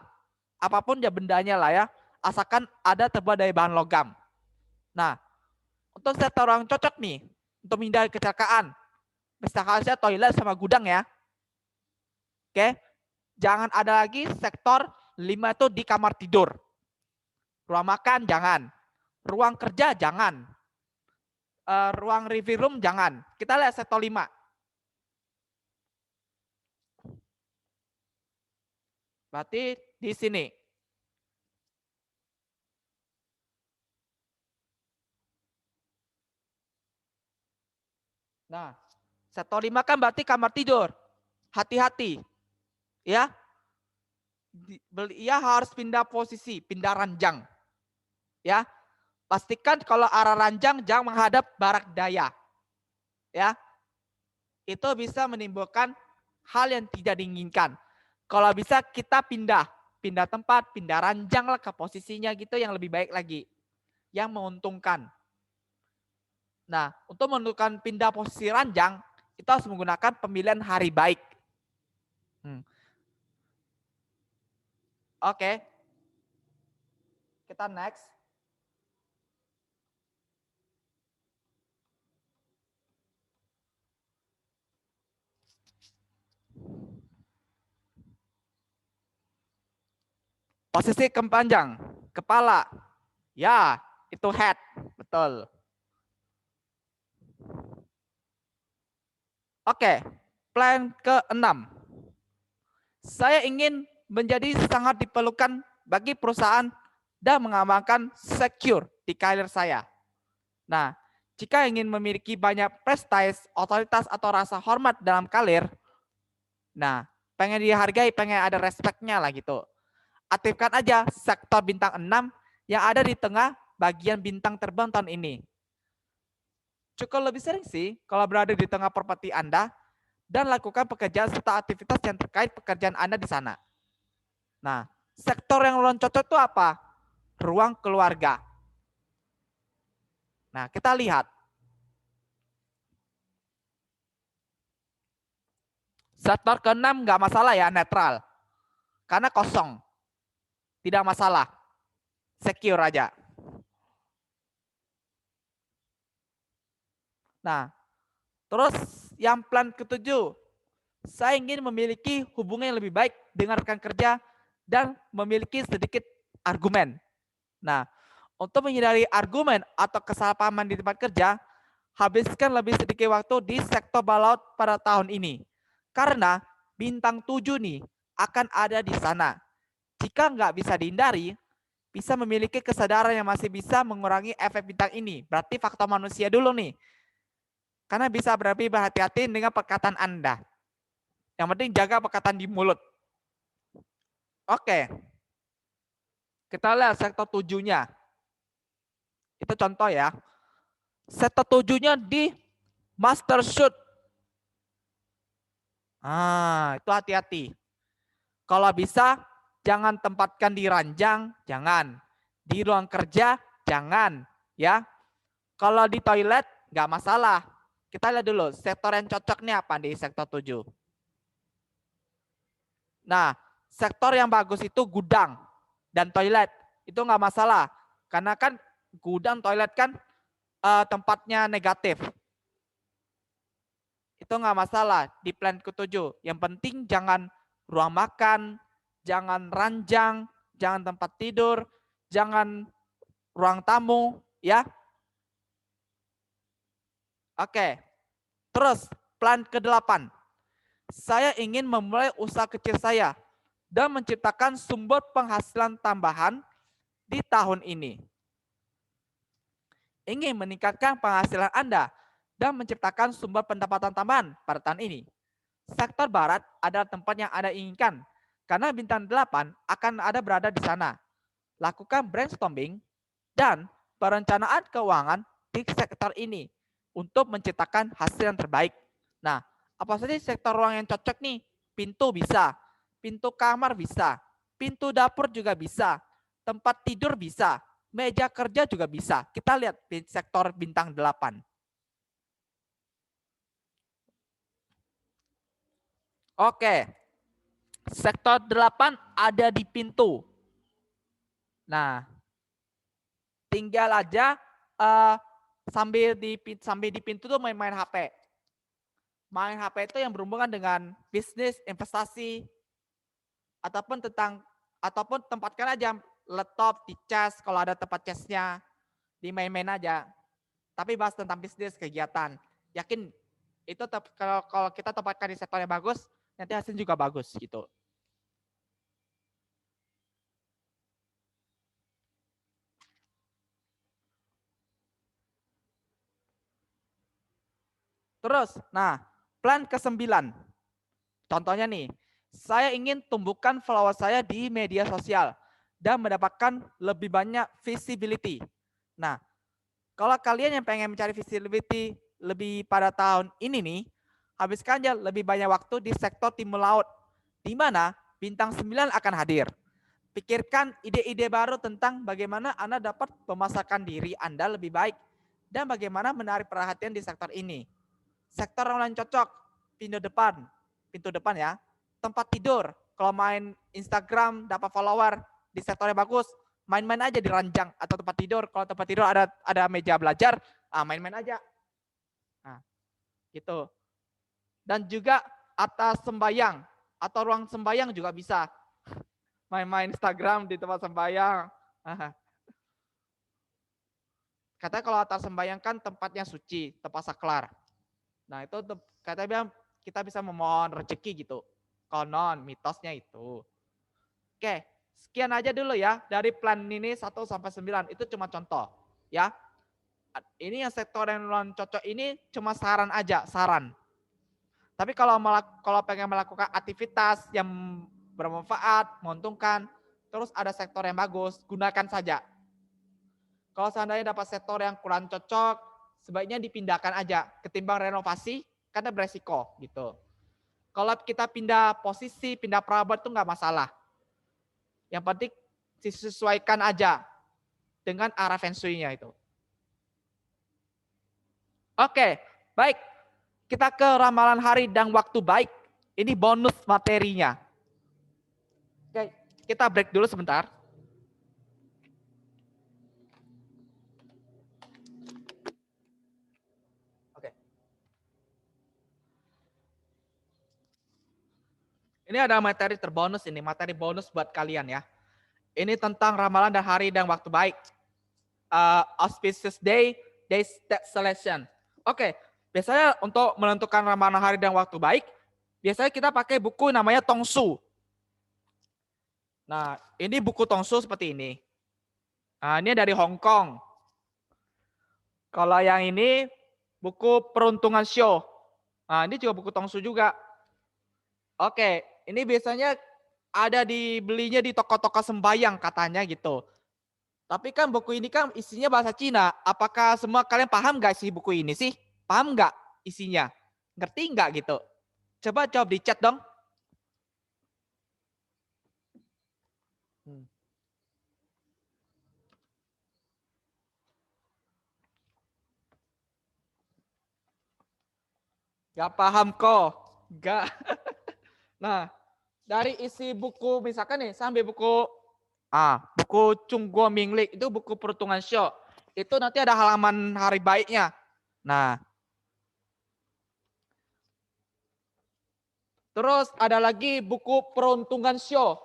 apapun ya bendanya lah ya, asalkan ada terbuat dari bahan logam. Nah, untuk sektor yang cocok nih, untuk menghindari kecelakaan, misalkan saya toilet sama gudang ya. Oke, jangan ada lagi sektor 5 itu di kamar tidur. Ruang makan jangan, ruang kerja jangan, ruang review room jangan. Kita lihat sektor 5. Berarti di sini. Nah, sektor 5 kan berarti kamar tidur. Hati-hati. Ya. Ia harus pindah posisi, pindah ranjang. Ya. Pastikan kalau arah ranjang jangan menghadap barak daya. Ya. Itu bisa menimbulkan hal yang tidak diinginkan. Kalau bisa kita pindah tempat, pindah ranjang lah ke posisinya gitu yang lebih baik lagi. Yang menguntungkan. Nah, untuk menentukan pindah posisi ranjang, kita harus menggunakan pemilihan hari baik. Oke. Kita next. Posisi kepanjang, kepala. Ya, itu head. Betul. Oke, plan ke-6. Saya ingin menjadi sangat diperlukan bagi perusahaan dan mengamalkan secure di karir saya. Nah, jika ingin memiliki banyak prestis, otoritas, atau rasa hormat dalam karir, nah, pengen dihargai, pengen ada respect-nya lah gitu. Aktifkan aja sektor bintang 6 yang ada di tengah bagian bintang terbang tahun ini. Cukup lebih sering sih kalau berada di tengah properti Anda dan lakukan pekerjaan serta aktivitas yang terkait pekerjaan Anda di sana. Nah, sektor yang cocok itu apa? Ruang keluarga. Nah, kita lihat. Sektor ke-6 nggak masalah ya, netral. Karena kosong. Tidak masalah. Secure aja. Nah, terus yang plan ke-7, saya ingin memiliki hubungan yang lebih baik dengan rekan kerja dan memiliki sedikit argumen. Nah, untuk menghindari argumen atau kesalahpahaman di tempat kerja, habiskan lebih sedikit waktu di sektor balaut pada tahun ini. Karena bintang 7 nih akan ada di sana. Jika nggak bisa dihindari, bisa memiliki kesadaran yang masih bisa mengurangi efek bintang ini. Berarti faktor manusia dulu nih. Karena bisa berarti berhati-hati dengan perkataan Anda. Yang penting jaga perkataan di mulut. Oke. Kita lihat sektor 7-nya. Itu contoh ya. Sektor 7-nya di master shoot. Itu hati-hati. Kalau bisa jangan tempatkan di ranjang, jangan. Di ruang kerja, jangan. Ya. Kalau di toilet, nggak masalah. Kita lihat dulu, sektor yang cocok nih apa di sektor 7. Nah, sektor yang bagus itu gudang dan toilet. Itu nggak masalah. Karena kan gudang, toilet kan tempatnya negatif. Itu nggak masalah di plan ke-7. Yang penting jangan ruang makan, jangan ranjang, jangan tempat tidur, jangan ruang tamu, ya. Oke. Terus plan ke-8. Saya ingin memulai usaha kecil saya dan menciptakan sumber penghasilan tambahan di tahun ini. Ingin meningkatkan penghasilan Anda dan menciptakan sumber pendapatan tambahan pada tahun ini. Sektor barat adalah tempat yang Anda inginkan karena bintang 8 akan ada berada di sana. Lakukan brainstorming dan perencanaan keuangan di sektor ini untuk menciptakan hasil yang terbaik. Nah, apa saja sektor ruang yang cocok nih? Pintu bisa, pintu kamar bisa, pintu dapur juga bisa, tempat tidur bisa, meja kerja juga bisa. Kita lihat di sektor bintang 8. Oke, sektor 8 ada di pintu. Nah, tinggal aja sambil di pintu tuh main-main HP. Main HP itu yang berhubungan dengan bisnis, investasi, ataupun tempatkan aja laptop di cas kalau ada tempat casnya, dimain-main aja. Tapi bahas tentang bisnis, kegiatan. Yakin itu kalau kita tempatkan di sektor yang bagus, nanti hasilnya juga bagus gitu. Terus, nah, plan ke-9. Contohnya nih, saya ingin tumbuhkan follower saya di media sosial dan mendapatkan lebih banyak visibility. Nah, kalau kalian yang pengen mencari visibility lebih pada tahun ini nih, habiskan aja lebih banyak waktu di sektor timur laut, di mana bintang 9 akan hadir. Pikirkan ide-ide baru tentang bagaimana Anda dapat memasarkan diri Anda lebih baik dan bagaimana menarik perhatian di sektor ini. Sektor yang lain cocok, pintu depan ya. Tempat tidur, kalau main Instagram dapat follower di sektor yang bagus, main-main aja di ranjang atau tempat tidur. Kalau tempat tidur ada meja belajar, main-main aja. Nah, gitu. Dan juga atas sembayang atau ruang sembayang juga bisa. Main-main Instagram di tempat sembayang. Katanya kalau atas sembayang kan tempatnya suci, tempat saklar. Nah itu katanya kita bisa memohon rezeki gitu. Konon mitosnya itu. Oke, sekian aja dulu ya dari plan ini 1-9. Itu cuma contoh ya. Ini yang sektor yang non cocok ini cuma saran aja, saran. Tapi kalau pengen melakukan aktivitas yang bermanfaat, menguntungkan, terus ada sektor yang bagus, gunakan saja. Kalau seandainya dapat sektor yang kurang cocok, sebaiknya dipindahkan aja ketimbang renovasi karena beresiko gitu. Kalau kita pindah posisi, pindah perabat itu nggak masalah. Yang penting disesuaikan aja dengan arah feng shui-nya itu. Oke, baik. Kita ke ramalan hari dan waktu baik Ini bonus materinya. Oke, kita break dulu sebentar. Oke. Ini ada materi terbonus ini, materi bonus buat kalian ya. Ini tentang ramalan dan hari dan waktu baik. Auspicious day, day selection. Oke, biasanya untuk menentukan ramalan hari dan waktu baik, biasanya kita pakai buku namanya Tongsu. Nah, ini buku Tongsu seperti ini. Nah, ini dari Hong Kong. Kalau yang ini buku Peruntungan Show. Nah, ini juga buku Tongsu juga. Oke, ini biasanya ada dibelinya di toko-toko sembayang katanya gitu. Tapi kan buku ini kan isinya bahasa Cina. Apakah semua kalian paham gak sih buku ini sih? Paham gak isinya? Ngerti nggak gitu? Coba jawab di chat dong. Gak paham kok. Gak. Nah, dari isi buku misalkan nih, sampai buku buku Chung Guo Minglik itu buku Peruntungan Show. Itu nanti ada halaman hari baiknya. Nah, terus ada lagi buku Peruntungan Show.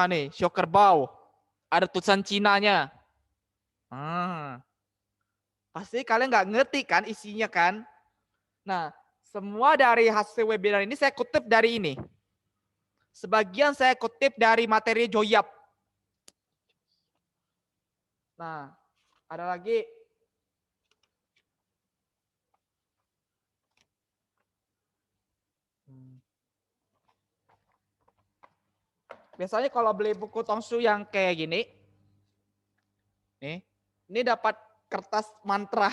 Nih, show kerbau. Ada tulisan Cinanya. Pasti kalian nggak ngerti kan isinya kan? Nah, semua dari hasil webinar ini saya kutip dari ini. Sebagian saya kutip dari materi Joyap. Nah, ada lagi. Biasanya kalau beli buku Tongsu yang kayak gini, ini dapat kertas mantra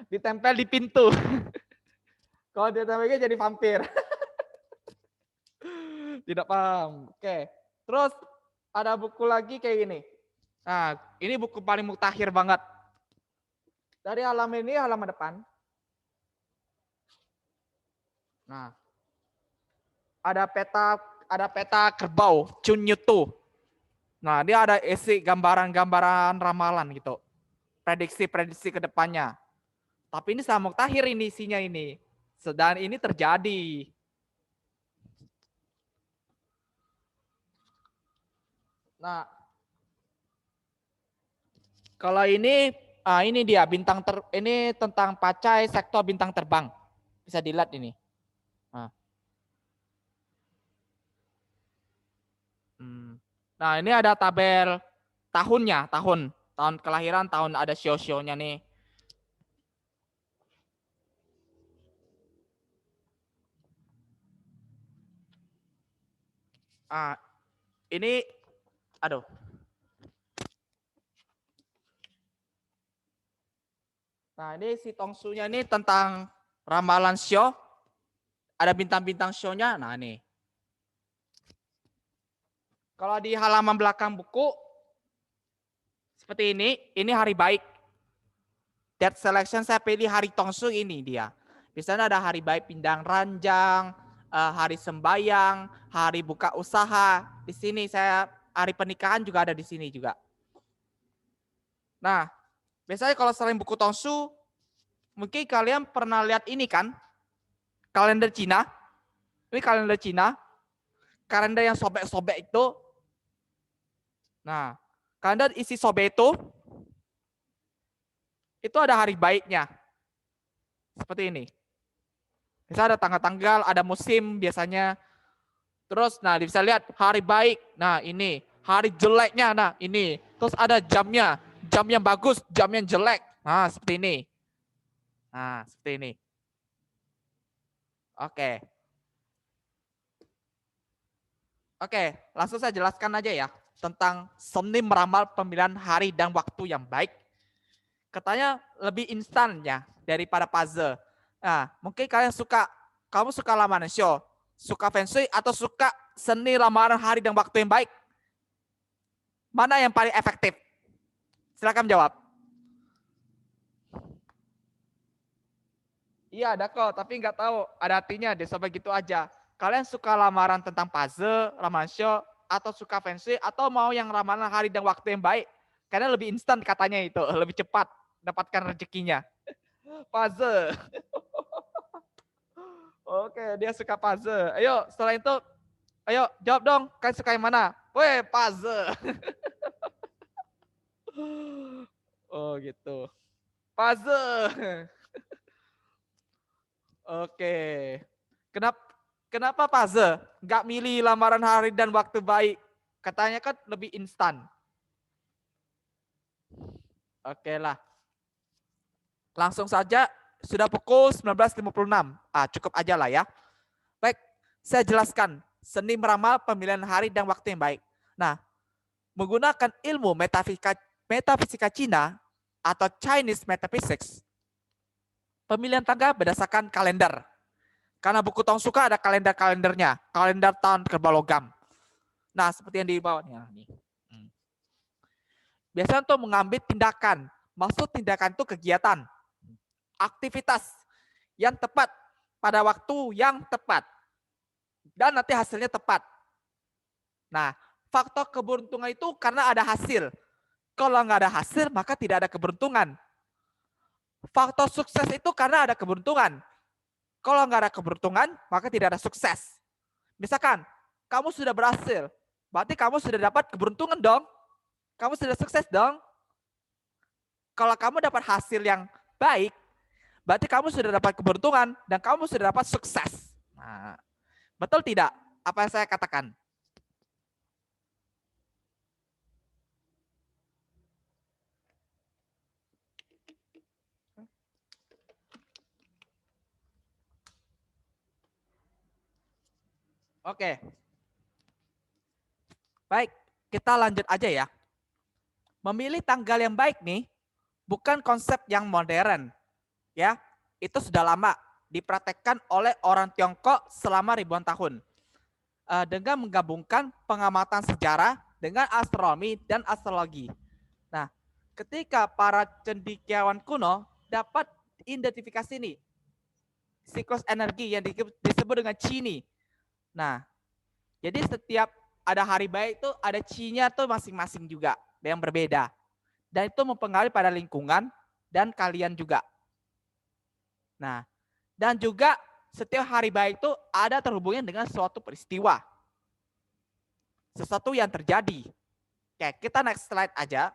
ditempel di pintu. Kalau ditempelnya jadi vampir. Tidak paham. Oke. Terus ada buku lagi kayak gini. Nah, ini buku paling mutakhir banget. Dari halaman ini halaman depan. Nah, ada peta kerbau, Chunyutu. Nah, dia ada isi gambaran-gambaran ramalan gitu. Prediksi-prediksi ke depannya. Tapi ini sama mutakhir ini isinya ini. Dan ini terjadi. Nah, kalau ini dia ini tentang pacai sektor bintang terbang. Bisa dilihat ini. Nah, ini ada tabel tahunnya, tahun kelahiran, tahun ada show-show-nya nih. Ini aduh. Nah, ini si Tongsunya ini tentang ramalan show. Ada bintang-bintang show-nya. Nah, nih. Kalau di halaman belakang buku seperti ini hari baik. That selection saya pilih hari Tongsu ini dia. Biasanya ada hari baik pindang ranjang, hari sembayang, hari buka usaha. Di sini saya hari pernikahan juga ada di sini juga. Nah, biasanya kalau selain buku Tongsu, mungkin kalian pernah lihat ini kan? Kalender Cina. Ini kalender Cina. Kalender yang sobek-sobek itu. Nah, kalender isi sobek itu ada hari baiknya. Seperti ini. Misalnya ada tanggal-tanggal, ada musim biasanya. Terus, nah bisa lihat hari baik. Nah ini, hari jeleknya. Nah ini. Terus ada jamnya. Jam yang bagus, jam yang jelek. Nah seperti ini. Nah seperti ini. Oke. Oke, langsung saya jelaskan aja ya. Tentang seni meramal pemilihan hari dan waktu yang baik. Katanya lebih instan ya daripada puzzle. Nah, mungkin kamu suka lamaran show, suka feng shui, atau suka seni lamaran hari dan waktu yang baik? Mana yang paling efektif? Silakan jawab. Iya ada kok, tapi nggak tahu ada artinya deh, sampai gitu aja. Kalian suka lamaran tentang puzzle, ramalan show, atau suka fancy, atau mau yang ramalan hari dan waktu yang baik? Karena lebih instan katanya itu, lebih cepat dapatkan rezekinya. Puzzle. Oke, dia suka puzzle. Ayo, setelah itu, ayo jawab dong, kalian suka yang mana? Weh, puzzle. Oh gitu. Puzzle. Oke. Kenapa kenapa puzzle? Nggak milih lamaran hari dan waktu baik. Katanya kan lebih instan. Oke lah. Langsung saja, sudah pukul 19.56. Cukup aja lah ya. Baik, saya jelaskan seni meramal pemilihan hari dan waktu yang baik. Nah, menggunakan ilmu metafisika Cina atau Chinese Metaphysics, pemilihan tanggal berdasarkan kalender. Karena buku Tong Suka ada kalender-kalendernya, kalender tahun kerbau logam. Nah, seperti yang di bawah nih. Biasanya untuk mengambil tindakan. Maksud tindakan itu kegiatan, aktivitas yang tepat pada waktu yang tepat. Dan nanti hasilnya tepat. Nah, faktor keberuntungan itu karena ada hasil. Kalau nggak ada hasil, maka tidak ada keberuntungan. Faktor sukses itu karena ada keberuntungan. Kalau nggak ada keberuntungan, maka tidak ada sukses. Misalkan, kamu sudah berhasil, berarti kamu sudah dapat keberuntungan dong. Kamu sudah sukses dong. Kalau kamu dapat hasil yang baik, berarti kamu sudah dapat keberuntungan dan kamu sudah dapat sukses. Nah, betul tidak apa yang saya katakan? Oke. Baik, kita lanjut aja ya. Memilih tanggal yang baik nih bukan konsep yang modern. Ya, itu sudah lama dipraktekkan oleh orang Tiongkok selama ribuan tahun. Dengan menggabungkan pengamatan sejarah dengan astronomi dan astrologi. Nah, ketika para cendekiawan kuno dapat identifikasi nih siklus energi yang disebut dengan Qi nih. Nah, jadi setiap ada hari baik itu ada Qi-nya tuh masing-masing juga yang berbeda. Dan itu mempengaruhi pada lingkungan dan kalian juga. Nah, dan juga setiap hari baik itu ada terhubungnya dengan suatu peristiwa. Sesuatu yang terjadi. Oke, kita next slide aja.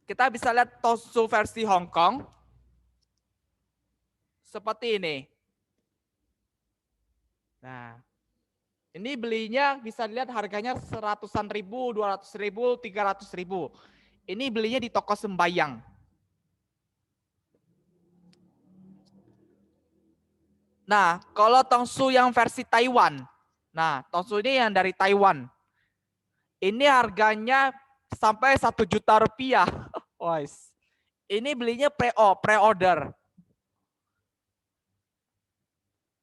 Kita bisa lihat Tosu versi Hong Kong. Seperti ini. Nah, ini belinya bisa dilihat harganya 100-an ribu, 200 ribu, 300 ribu. Ini belinya di toko sembayang. Nah, kalau tongsu yang versi Taiwan. Nah, tongsu ini yang dari Taiwan. Ini harganya sampai 1 juta rupiah. Ini belinya pre-order.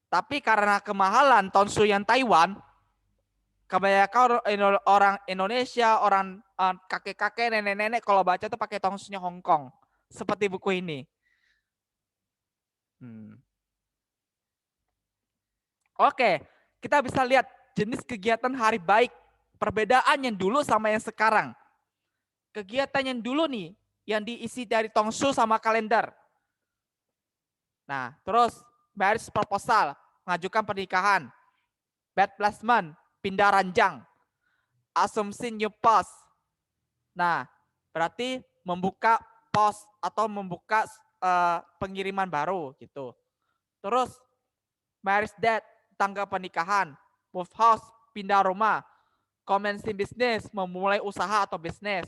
Tapi karena kemahalan tongsu yang Taiwan, kebanyakan orang Indonesia, orang kakek-kakek, nenek-nenek kalau baca tuh pakai tongsunya Hong Kong. Seperti buku ini. Oke, kita bisa lihat jenis kegiatan hari baik. Perbedaan yang dulu sama yang sekarang. Kegiatan yang dulu nih, yang diisi dari tongsu sama kalender. Nah, terus marriage proposal, mengajukan pernikahan. Bed placement, pindah ranjang. Asumsi new post. Nah, berarti membuka pos atau membuka pengiriman baru gitu. Terus marriage date, tanggal pernikahan. Move house, pindah rumah. Commencing business, memulai usaha atau bisnis.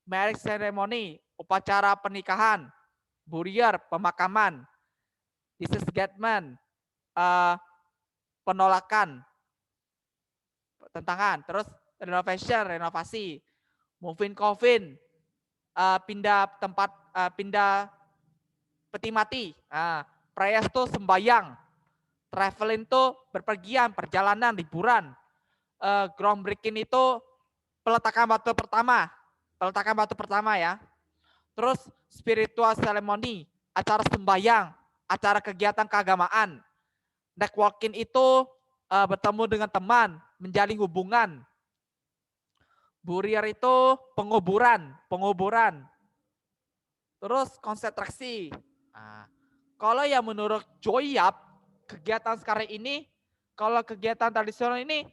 Marriage ceremony, upacara pernikahan. Burial, pemakaman. Disengagement, penolakan, tentangan. Terus renovation, renovasi. Moving coffin, pindah tempat, pindah peti mati. Prayers tuh sembayang. Traveling tuh berpergian, perjalanan, liburan. Groundbreaking itu peletakan batu pertama. Peletakan batu pertama ya. Terus spiritual ceremony, acara sembahyang, acara kegiatan keagamaan. Networking itu bertemu dengan teman, menjalin hubungan. Burier itu penguburan. Terus konsentrasi. Nah, kalau yang menurut Joyap, kegiatan sekarang ini, kalau kegiatan tradisional ini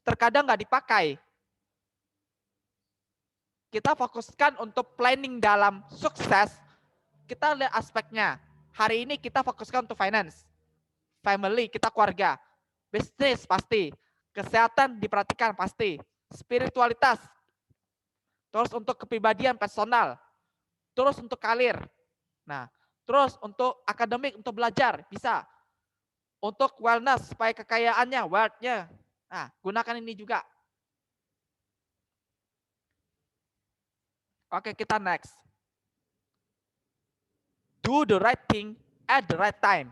terkadang nggak dipakai. Kita fokuskan untuk planning dalam sukses, kita lihat aspeknya. Hari ini kita fokuskan untuk finance, family, kita keluarga, bisnis pasti, kesehatan diperhatikan pasti, spiritualitas, terus untuk kepribadian personal, terus untuk karir. Nah, terus untuk akademik, untuk belajar bisa. Untuk wellness supaya kekayaannya, wealth-nya. Nah, gunakan ini juga. Oke, kita next. Do the right thing at the right time.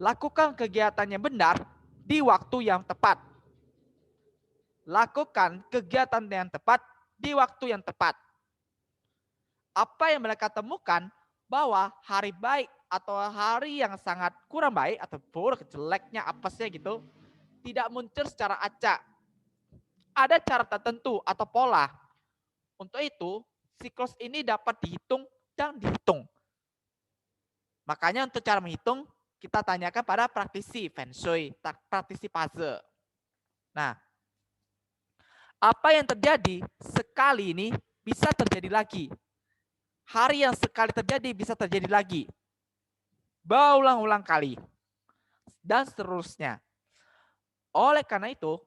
Lakukan kegiatan yang benar di waktu yang tepat. Lakukan kegiatan yang tepat di waktu yang tepat. Apa yang mereka temukan bahwa hari baik atau hari yang sangat kurang baik atau buruk, jeleknya, apesnya gitu, tidak muncul secara acak. Ada cara tertentu atau pola. Untuk itu, siklus ini dapat dihitung dan dihitung. Makanya untuk cara menghitung, kita tanyakan pada praktisi Feng Shui, praktisi puzzle. Nah, apa yang terjadi sekali ini bisa terjadi lagi. Hari yang sekali terjadi bisa terjadi lagi. Berulang-ulang kali. Dan seterusnya. Oleh karena itu,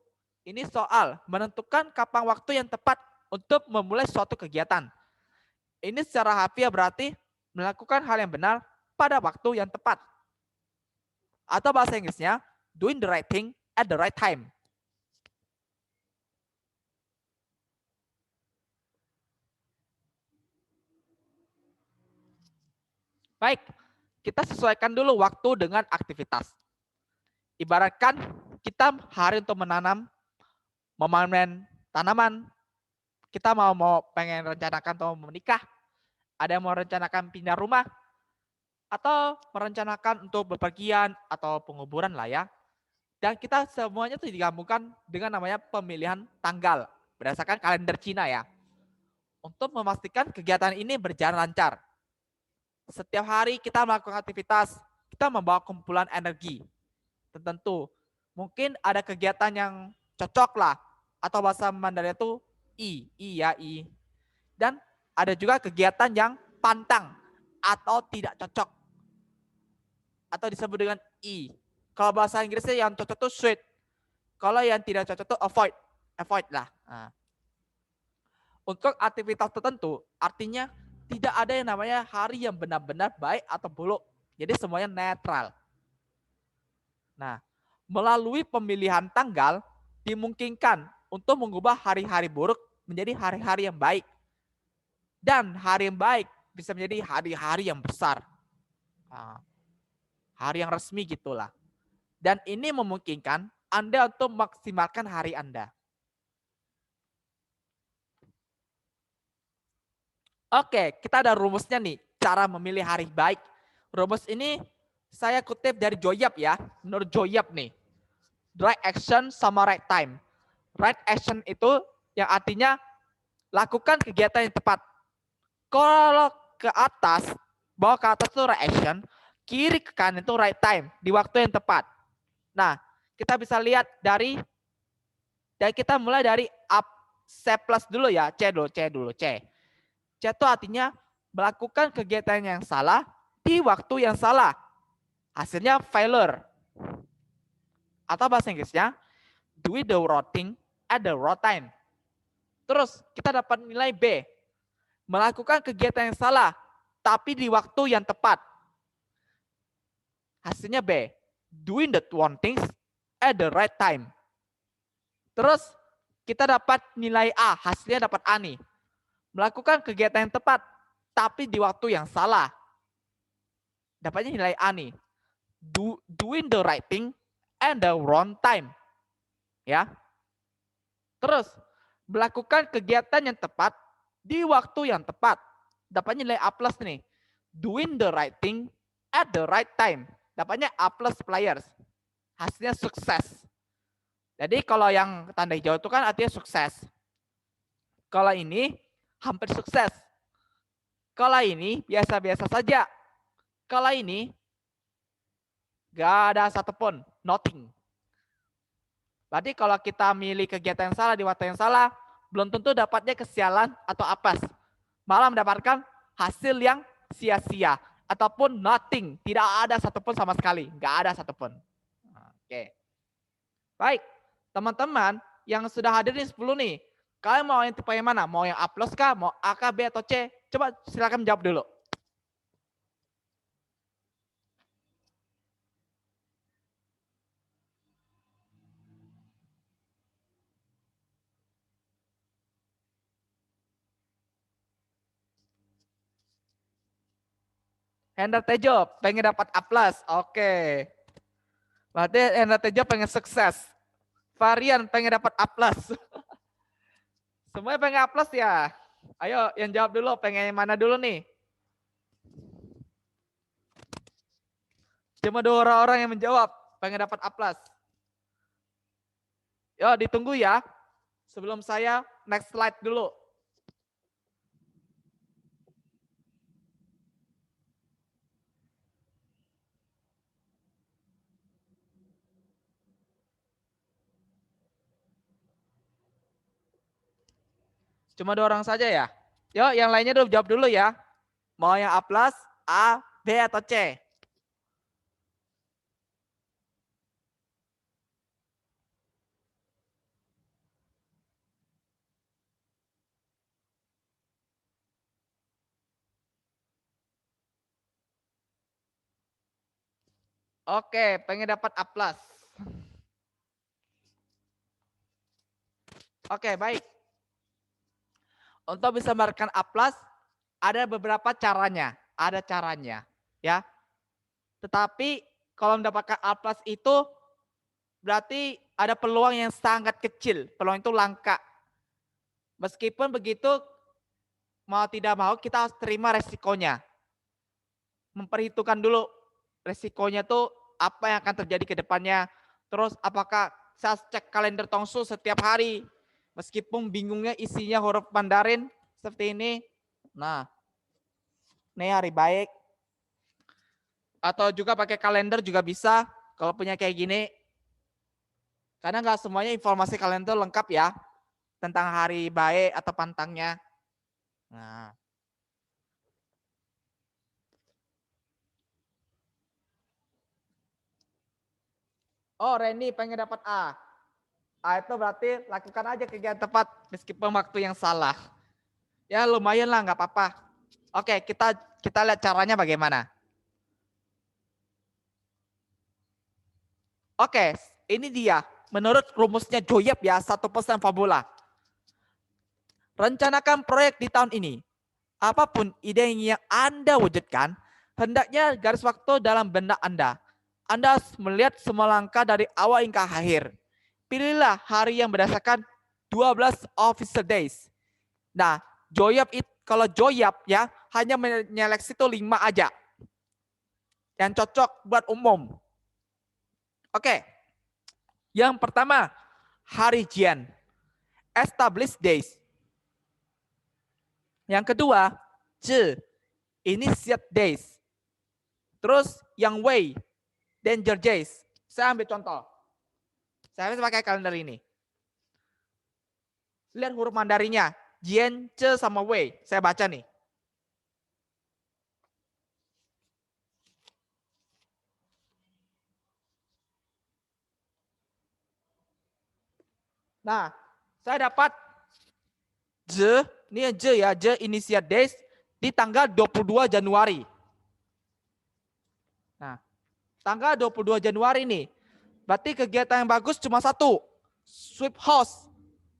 ini soal menentukan kapan waktu yang tepat untuk memulai suatu kegiatan. Ini secara harfiah berarti melakukan hal yang benar pada waktu yang tepat. Atau bahasa Inggrisnya, doing the right thing at the right time. Baik, kita sesuaikan dulu waktu dengan aktivitas. Ibaratkan kita hari untuk menanam, memanen tanaman, kita mau pengen rencanakan atau menikah, ada yang mau rencanakan pindah rumah, atau merencanakan untuk bepergian atau penguburan lah ya. Dan kita semuanya itu digabungkan dengan namanya pemilihan tanggal berdasarkan kalender Cina ya. Untuk memastikan kegiatan ini berjalan lancar. Setiap hari kita melakukan aktivitas, kita membawa kumpulan energi tertentu. Mungkin ada kegiatan yang cocok lah, atau bahasa Mandarin itu I. Dan ada juga kegiatan yang pantang atau tidak cocok, atau disebut dengan I. Kalau bahasa Inggrisnya yang cocok itu sweet, kalau yang tidak cocok itu avoid lah. Nah. Untuk aktivitas tertentu, artinya tidak ada yang namanya hari yang benar-benar baik atau buruk. Jadi semuanya netral. Nah, melalui pemilihan tanggal dimungkinkan untuk mengubah hari-hari buruk menjadi hari-hari yang baik. Dan hari yang baik bisa menjadi hari-hari yang besar. Nah, hari yang resmi gitulah. Dan ini memungkinkan Anda untuk maksimalkan hari Anda. Oke, kita ada rumusnya nih, cara memilih hari baik. Rumus ini saya kutip dari Joyap ya. Menurut Joyap nih, right action sama right time. Right action itu yang artinya lakukan kegiatan yang tepat. Kalau ke atas, bawa ke atas itu right action, kiri ke kanan itu right time, di waktu yang tepat. Nah, kita bisa lihat dari kita mulai dari up C plus dulu ya, C dulu. C itu artinya melakukan kegiatan yang salah di waktu yang salah. Hasilnya failure. Atau bahasa Inggrisnya, do the wrong thing at the wrong time. Terus kita dapat nilai B. Melakukan kegiatan yang salah, tapi di waktu yang tepat. Hasilnya B. Doing the wrong things at the right time. Terus kita dapat nilai A. Hasilnya dapat A nih. Melakukan kegiatan yang tepat, tapi di waktu yang salah. Dapatnya nilai A nih. Doing the right thing and the wrong time. Ya. Terus, melakukan kegiatan yang tepat di waktu yang tepat. Dapatnya nilai A plus nih. doing the right thing at the right time. Dapatnya A plus players. Hasilnya sukses. Jadi kalau yang tanda hijau itu kan artinya sukses. Kalau ini hampir sukses. Kalau ini biasa-biasa saja. Kalau ini gak ada satupun, nothing. Berarti kalau kita milih kegiatan yang salah di waktu yang salah, belum tentu dapatnya kesialan atau apes. Malah mendapatkan hasil yang sia-sia ataupun nothing, tidak ada satupun sama sekali, nggak ada satupun. Oke, baik teman-teman yang sudah hadir di 10 nih, kalian mau yang tipe yang mana? Mau yang A plus kah? Mau A, K, B atau C? Coba silakan jawab dulu. Hendra Tejo pengen dapat A plus, oke. Berarti Hendra Tejo pengen sukses. Varian pengen dapat A plus. Semuanya pengen A plus ya. Ayo yang jawab dulu, pengen yang mana dulu nih? Cuma 2 orang yang menjawab pengen dapat A plus. Yo ditunggu ya. Sebelum saya next slide dulu. Cuma 2 orang saja ya. Yo, yang lainnya dulu jawab dulu ya. Mau yang A plus, A, B atau C? Oke, pengen dapat A plus. Oke, baik. Untuk bisa mendapatkan A plus, ada beberapa caranya. Ada caranya, ya. Tetapi kalau mendapatkan A plus itu berarti ada peluang yang sangat kecil. Peluang itu langka. Meskipun begitu, mau tidak mau kita harus terima resikonya. Memperhitungkan dulu resikonya tuh apa yang akan terjadi ke depannya. Terus apakah saya cek kalender Tongsu setiap hari. Meskipun bingungnya isinya huruf Mandarin seperti ini. Nah, ini hari baik. Atau juga pakai kalender juga bisa kalau punya kayak gini. Karena nggak semuanya informasi kalender lengkap ya. Tentang hari baik atau pantangnya. Nah. Oh, Reni pengen dapat A. A itu berarti lakukan aja kegiatan tepat meskipun waktu yang salah. Ya lumayan lah, nggak apa-apa. Oke, kita lihat caranya bagaimana. Oke, ini dia. Menurut rumusnya Joyep ya, 1% fabula. Rencanakan proyek di tahun ini. Apapun ide yang Anda wujudkan, hendaknya garis waktu dalam benak Anda. Anda harus melihat semua langkah dari awal hingga akhir. Pilihlah hari yang berdasarkan 12 official days. Nah, kalau Joyap ya hanya menyeleksi itu 5 aja. Yang cocok buat umum. Oke. Yang pertama, hari Jian. Established days. Yang kedua, initiate days. Terus yang Wei, danger days. Saya ambil contoh. Saya pakai kalender ini. Lihat huruf Mandarinnya. Jian, Ce, sama Wei. Saya baca nih. Nah, saya dapat ini ya, initiate days di tanggal 22 Januari. Nah, tanggal 22 Januari nih. Berarti kegiatan yang bagus cuma satu. Sweep house.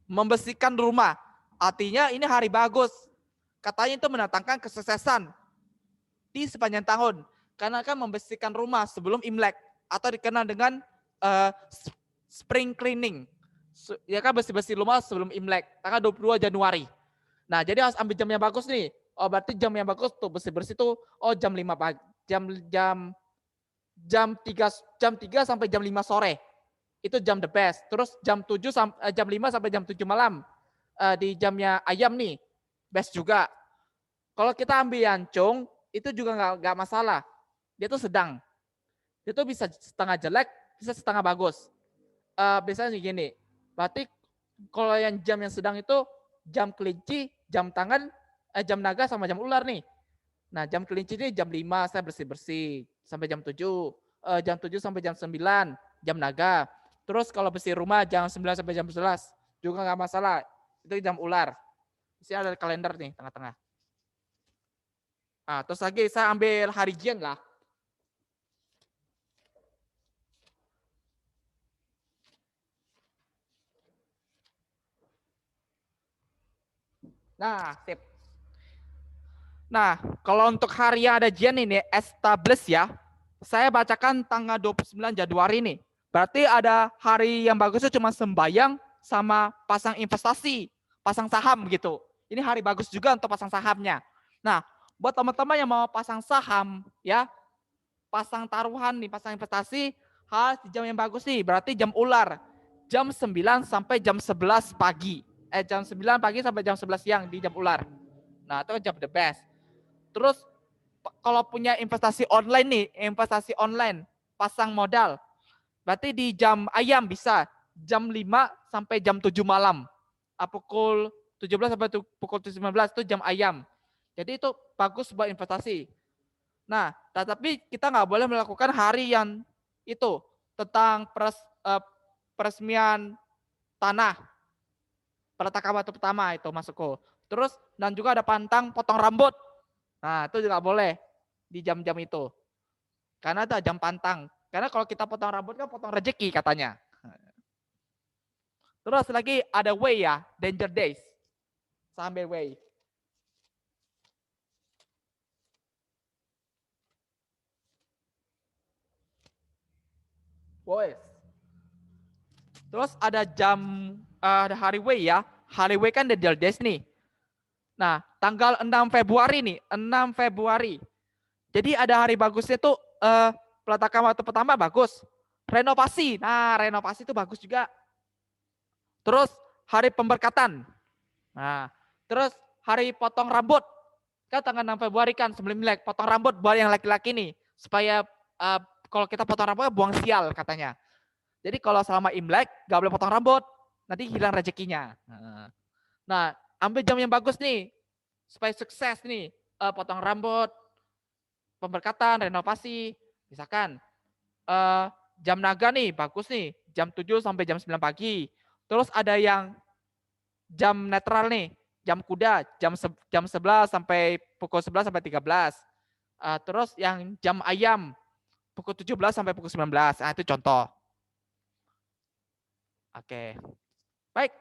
Membersihkan rumah. Artinya ini hari bagus. Katanya itu mendatangkan kesuksesan di sepanjang tahun. Karena kan membersihkan rumah sebelum Imlek. Atau dikenal dengan spring cleaning. Ya kan bersih-bersih rumah sebelum Imlek. Tanggal 22 Januari. Nah jadi harus ambil jam yang bagus nih. Oh, berarti jam yang bagus tuh bersih-bersih tuh jam 5 pagi, jam 3 sampai jam 5 sore. Itu jam the best. Terus jam 5 sampai jam 7 malam. Di jamnya ayam nih. Best juga. Kalau kita ambil yancung, itu juga nggak masalah. Dia tuh sedang. Dia tuh bisa setengah jelek, bisa setengah bagus. Biasanya gini. Berarti kalau jam yang sedang itu jam kelinci, jam tangan, jam naga sama jam ular nih. Nah, jam kelinci ini jam 5 saya bersih-bersih sampai jam 7. Jam 7 sampai jam 9 jam naga. Terus kalau bersih rumah jam 9 sampai jam 11 juga nggak masalah. Itu jam ular. Di sini ada kalender nih tengah-tengah. Nah, terus lagi saya ambil hari Jian lah. Nah, sip. Nah, kalau untuk hari yang ada Jian ini established ya. Saya bacakan tanggal 29 Januari nih. Berarti ada hari yang bagusnya cuma sembayang sama pasang investasi, pasang saham gitu. Ini hari bagus juga untuk pasang sahamnya. Nah, buat teman-teman yang mau pasang saham ya, pasang taruhan nih, pasang investasi, harus di jam yang bagus nih. Berarti jam ular. Jam 9 sampai jam 11 pagi. Jam 9 pagi sampai jam 11 siang di jam ular. Nah, itu jam the best. Terus kalau punya investasi online nih, investasi online, pasang modal. Berarti di jam ayam bisa jam 5 sampai jam 7 malam. Pukul 17 sampai pukul 19 itu jam ayam. Jadi itu bagus buat investasi. Nah, tetapi kita nggak boleh melakukan hari yang itu tentang peresmian tanah. Peletakan batu pertama itu masukku. Terus dan juga ada pantang potong rambut. Nah, itu juga boleh di jam-jam itu. Karena ada jam pantang. Karena kalau kita potong rambut kan potong rezeki katanya. Terus lagi ada way ya, danger days. Sambil way. Boys. Terus ada ada hari way ya. Hari way kan danger days nih. Nah, tanggal 6 Februari nih, 6 Februari. Jadi ada hari bagusnya tuh peletakan batu pertama bagus. Renovasi. Nah, renovasi itu bagus juga. Terus hari pemberkatan. Nah, terus hari potong rambut. Kan tanggal 6 Februari kan sebelum Imlek, potong rambut buat yang laki-laki nih supaya kalau kita potong rambut buang sial katanya. Jadi kalau selama Imlek gak boleh potong rambut, nanti hilang rezekinya. Nah, ambil jam yang bagus nih supaya sukses nih, potong rambut, pemberkatan, renovasi, misalkan jam naga nih bagus nih, jam 7 sampai jam 9 pagi. Terus ada yang jam netral nih, jam kuda, jam 11 sampai pukul 11 sampai 13. Terus yang jam ayam pukul 17 sampai pukul 19. Nah, itu contoh. Oke. Baik.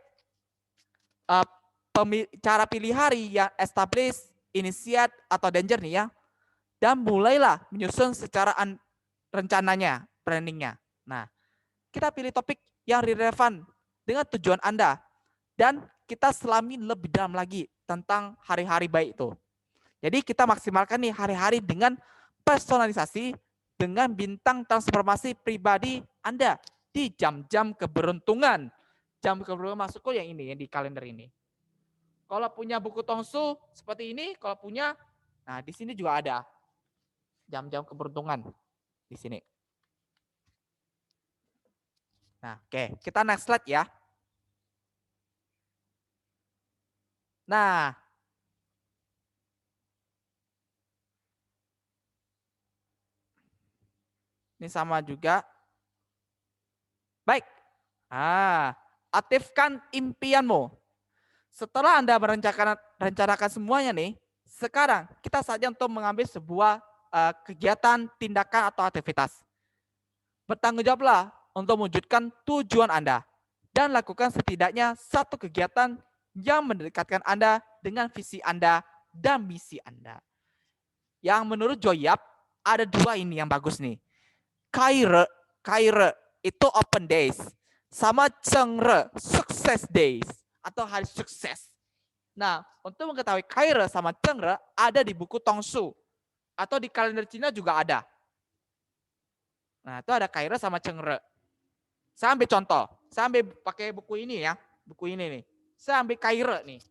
Cara pilih hari yang established, initiate atau danger nih ya. Dan mulailah menyusun secara rencananya, planningnya. Nah, kita pilih topik yang relevan dengan tujuan Anda. Dan kita selami lebih dalam lagi tentang hari-hari baik itu. Jadi kita maksimalkan nih hari-hari dengan personalisasi dengan bintang transformasi pribadi Anda di jam-jam keberuntungan. Jam keberuntungan masukku yang ini, yang di kalender ini. Kalau punya buku tongsu seperti ini, kalau punya, nah di sini juga ada jam-jam keberuntungan di sini. Nah, oke, kita next slide ya. Nah, ini sama juga. Baik. Aktifkan impianmu. Setelah Anda merencanakan semuanya nih, sekarang kita saja untuk mengambil sebuah kegiatan, tindakan, atau aktivitas. Bertanggung jawablah untuk mewujudkan tujuan Anda dan lakukan setidaknya satu kegiatan yang mendekatkan Anda dengan visi Anda dan misi Anda. Yang menurut Joyap, ada dua ini yang bagus nih. Kaire itu open days. Sama Cengre, success days. Atau hari sukses. Nah, untuk mengetahui Kaire sama Cengre ada di buku Tongsu. Atau di kalender Cina juga ada. Nah, itu ada Kaire sama Cengre. Saya ambil contoh. Saya ambil pakai buku ini ya. Buku ini nih. Saya ambil Kaire nih.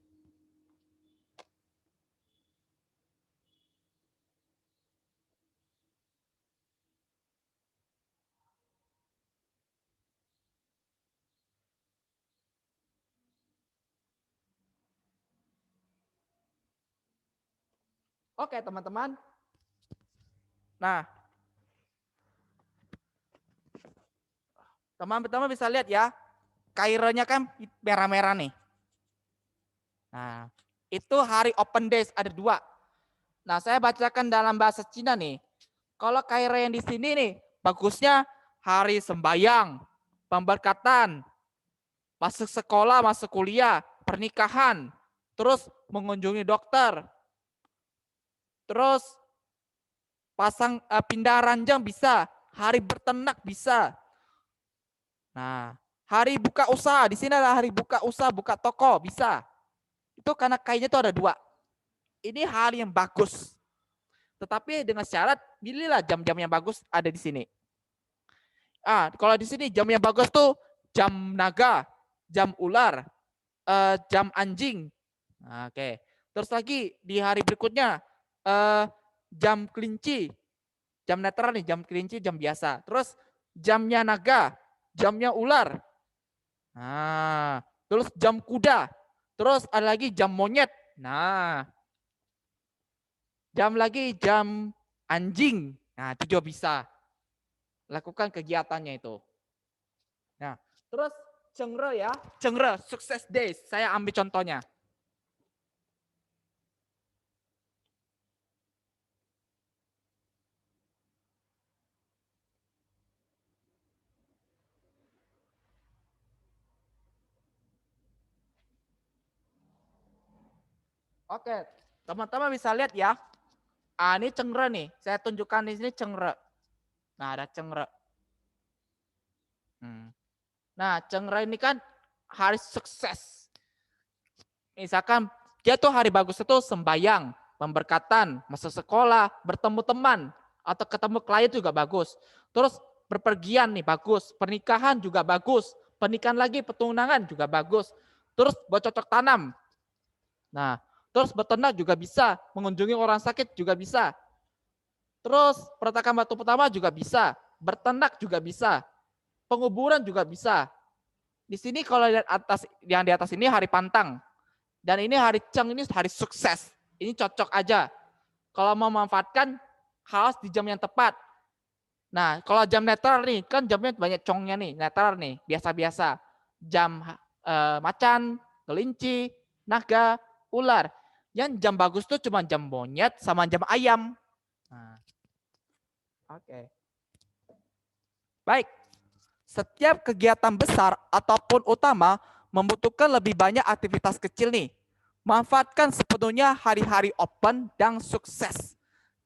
Oke, teman-teman. Nah, teman-teman bisa lihat ya. Kairenya kan merah-merah nih. Nah, itu hari open days ada 2. Nah, saya bacakan dalam bahasa Cina nih. Kalau Kaire yang di sini nih, bagusnya hari sembayang, pemberkatan, masuk sekolah, masuk kuliah, pernikahan, terus mengunjungi dokter, terus pasang pindah ranjang bisa, hari berternak bisa. Nah, hari buka usaha, di sini adalah hari buka usaha, buka toko bisa. Itu karena kayaknya itu ada 2. Ini hari yang bagus. Tetapi dengan syarat pilihlah jam-jam yang bagus ada di sini. Kalau di sini jam yang bagus tuh jam naga, jam ular, jam anjing. Oke. Terus lagi di hari berikutnya jam kelinci, jam netral nih, jam kelinci, jam biasa. Terus jamnya naga, jamnya ular. Nah, terus jam kuda. Terus ada lagi jam monyet. Nah, jam anjing. Nah, itu juga bisa lakukan kegiatannya itu. Nah, terus Cengre ya, Cengre Success Days. Saya ambil contohnya. Oke, teman-teman bisa lihat ya. Ini Cengre nih. Saya tunjukkan di sini Cengre. Nah, ada Cengre. Nah, Cengre ini kan hari sukses. Misalkan dia tuh hari bagus itu sembayang, pemberkatan, masuk sekolah, bertemu teman, atau ketemu klien juga bagus. Terus berpergian nih bagus, pernikahan juga bagus, pernikahan lagi, petunangan juga bagus. Terus bercocok tanam. Nah, terus beternak juga bisa, mengunjungi orang sakit juga bisa. Terus peletakan batu pertama juga bisa, berternak juga bisa, penguburan juga bisa. Di sini kalau lihat atas, yang di atas ini hari pantang. Dan ini hari Ceng, ini hari sukses. Ini cocok aja. Kalau mau memanfaatkan, harus di jam yang tepat. Nah, kalau jam netral nih, kan jamnya banyak congnya nih, netral nih, biasa-biasa. Jam macan, kelinci, naga, ular. Yang jam bagus tuh cuma jam monyet sama jam ayam. Nah, oke. Baik. Setiap kegiatan besar ataupun utama membutuhkan lebih banyak aktivitas kecil nih. Manfaatkan sepenuhnya hari-hari open dan sukses.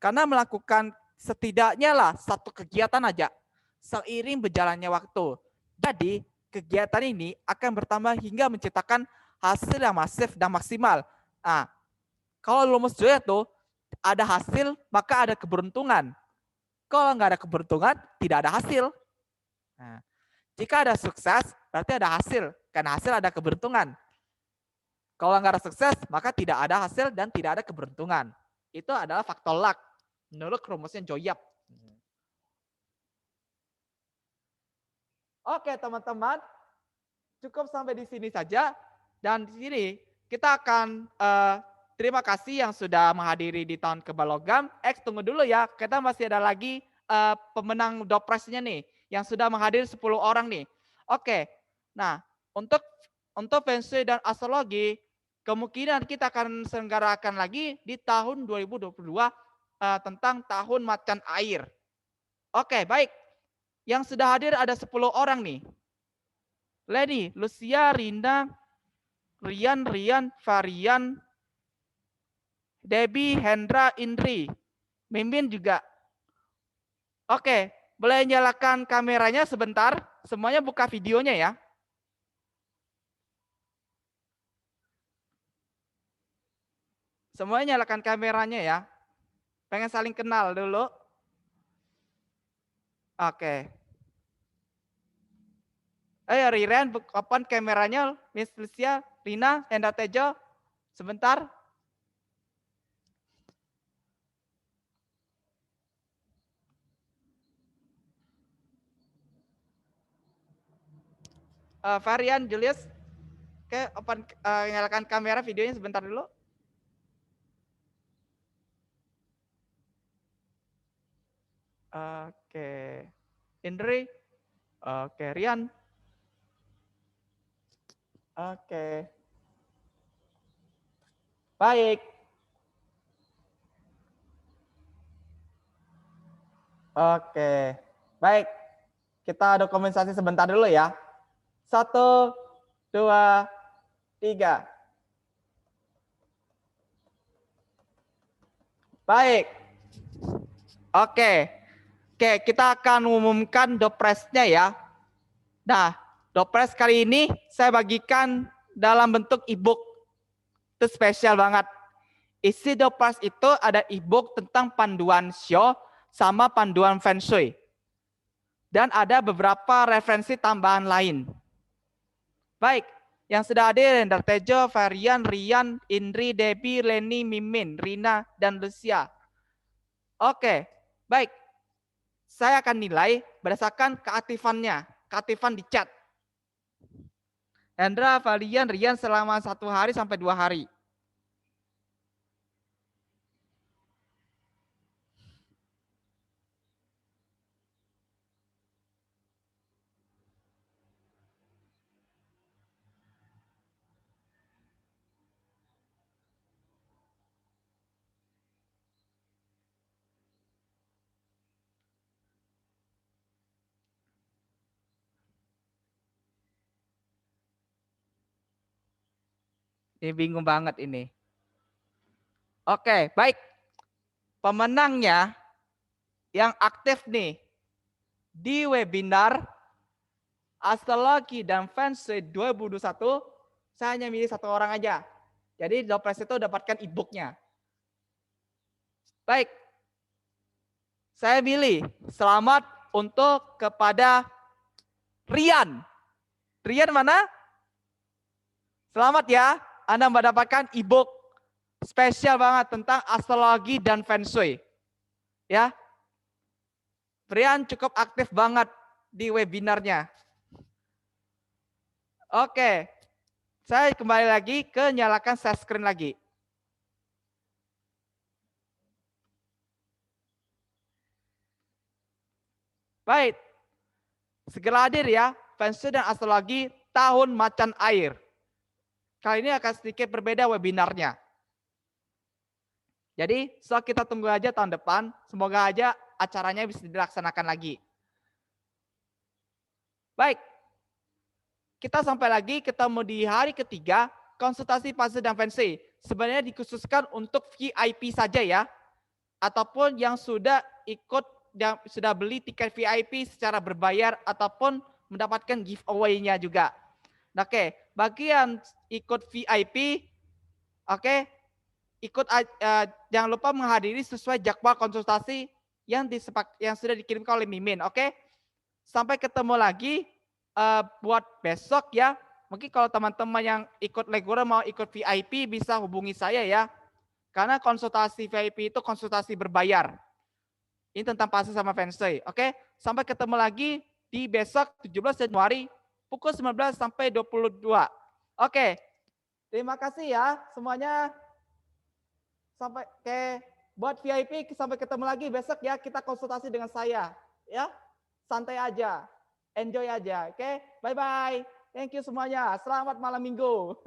Karena melakukan setidaknya lah satu kegiatan aja seiring berjalannya waktu. Jadi kegiatan ini akan bertambah hingga menciptakan hasil yang masif dan maksimal. Nah, kalau lulus juga tuh ada hasil maka ada keberuntungan. Kalau nggak ada keberuntungan tidak ada hasil. Nah, jika ada sukses berarti ada hasil. Karena hasil ada keberuntungan. Kalau nggak ada sukses, maka tidak ada hasil dan tidak ada keberuntungan. Itu adalah faktor luck. Menurut rumusnya Joyap. Oke teman-teman, cukup sampai di sini saja. Dan di sini kita akan terima kasih yang sudah menghadiri di tahun Kebalogam. Tunggu dulu ya, kita masih ada lagi pemenang dopresnya nih, yang sudah menghadiri 10 orang nih. Oke, nah untuk Feng Shui dan astrologi, kemungkinan kita akan selenggarakan lagi di tahun 2022 tentang tahun macan air. Oke, baik. Yang sudah hadir ada 10 orang nih. Leni, Lucia, Rinda, Rian, Varian, Debbie, Hendra, Indri, Mimin juga. Oke, boleh nyalakan kameranya sebentar. Semuanya buka videonya ya. Semuanya nyalakan kameranya ya. Pengen saling kenal dulu. Oke. Ayo Riren, open kameranya. Miss Lucia, Rina, Hendra Tejo. Sebentar. Varian, Julius. Oke, open, nyalakan kamera videonya sebentar dulu. Oke. Indri. Oke, Rian. Oke. Baik. Oke. Baik. Kita dokumentasi sebentar dulu ya. 1, 2, 3. Baik. Oke. Oke, kita akan umumkan dopresnya ya. Nah, dopres kali ini saya bagikan dalam bentuk e-book. Itu spesial banget. Isi dopres itu ada e-book tentang panduan show sama panduan feng shui. Dan ada beberapa referensi tambahan lain. Baik, yang sudah hadir Hendra Tejo, Varian, Rian, Indri, Debbie, Leni, Mimin, Rina, dan Lucia. Oke, baik. Saya akan nilai berdasarkan keaktifannya, keaktifan di chat. Hendra, Varian, Rian selama 1 hari sampai 2 hari. Ini bingung banget ini. Oke, baik. Pemenangnya yang aktif nih di webinar Astrologi dan Feng Shui 2021, saya hanya milih 1 orang aja. Jadi dopres itu dapatkan e-booknya. Baik, saya pilih selamat untuk kepada Rian. Rian mana? Selamat ya, Anda mendapatkan e-book spesial banget tentang astrologi dan Feng Shui. Ya, Rian cukup aktif banget di webinarnya. Oke, saya kembali lagi ke nyalakan share screen lagi. Baik, segera hadir ya, Feng Shui dan astrologi tahun macan air. Kali ini akan sedikit berbeda webinarnya. Jadi, so kita tunggu aja tahun depan. Semoga aja acaranya bisa dilaksanakan lagi. Baik, kita sampai lagi ketemu di hari ketiga konsultasi fase dan Feng Shui. Sebenarnya dikhususkan untuk VIP saja ya, ataupun yang sudah ikut, yang sudah beli tiket VIP secara berbayar ataupun mendapatkan giveaway-nya juga. Oke, bagi yang ikut VIP, oke, ikut jangan lupa menghadiri sesuai jadwal konsultasi yang sudah dikirimkan oleh Mimin. Oke, sampai ketemu lagi buat besok ya. Mungkin kalau teman-teman yang ikut reguler mau ikut VIP bisa hubungi saya ya. Karena konsultasi VIP itu konsultasi berbayar. Ini tentang fase sama Feng Shui. Oke, sampai ketemu lagi di besok 17 Januari pukul 19 sampai 22. Oke, terima kasih ya semuanya. Sampai buat VIP sampai ketemu lagi besok ya, kita konsultasi dengan saya ya. Santai aja. Enjoy aja. Oke, bye bye. Thank you semuanya. Selamat malam minggu.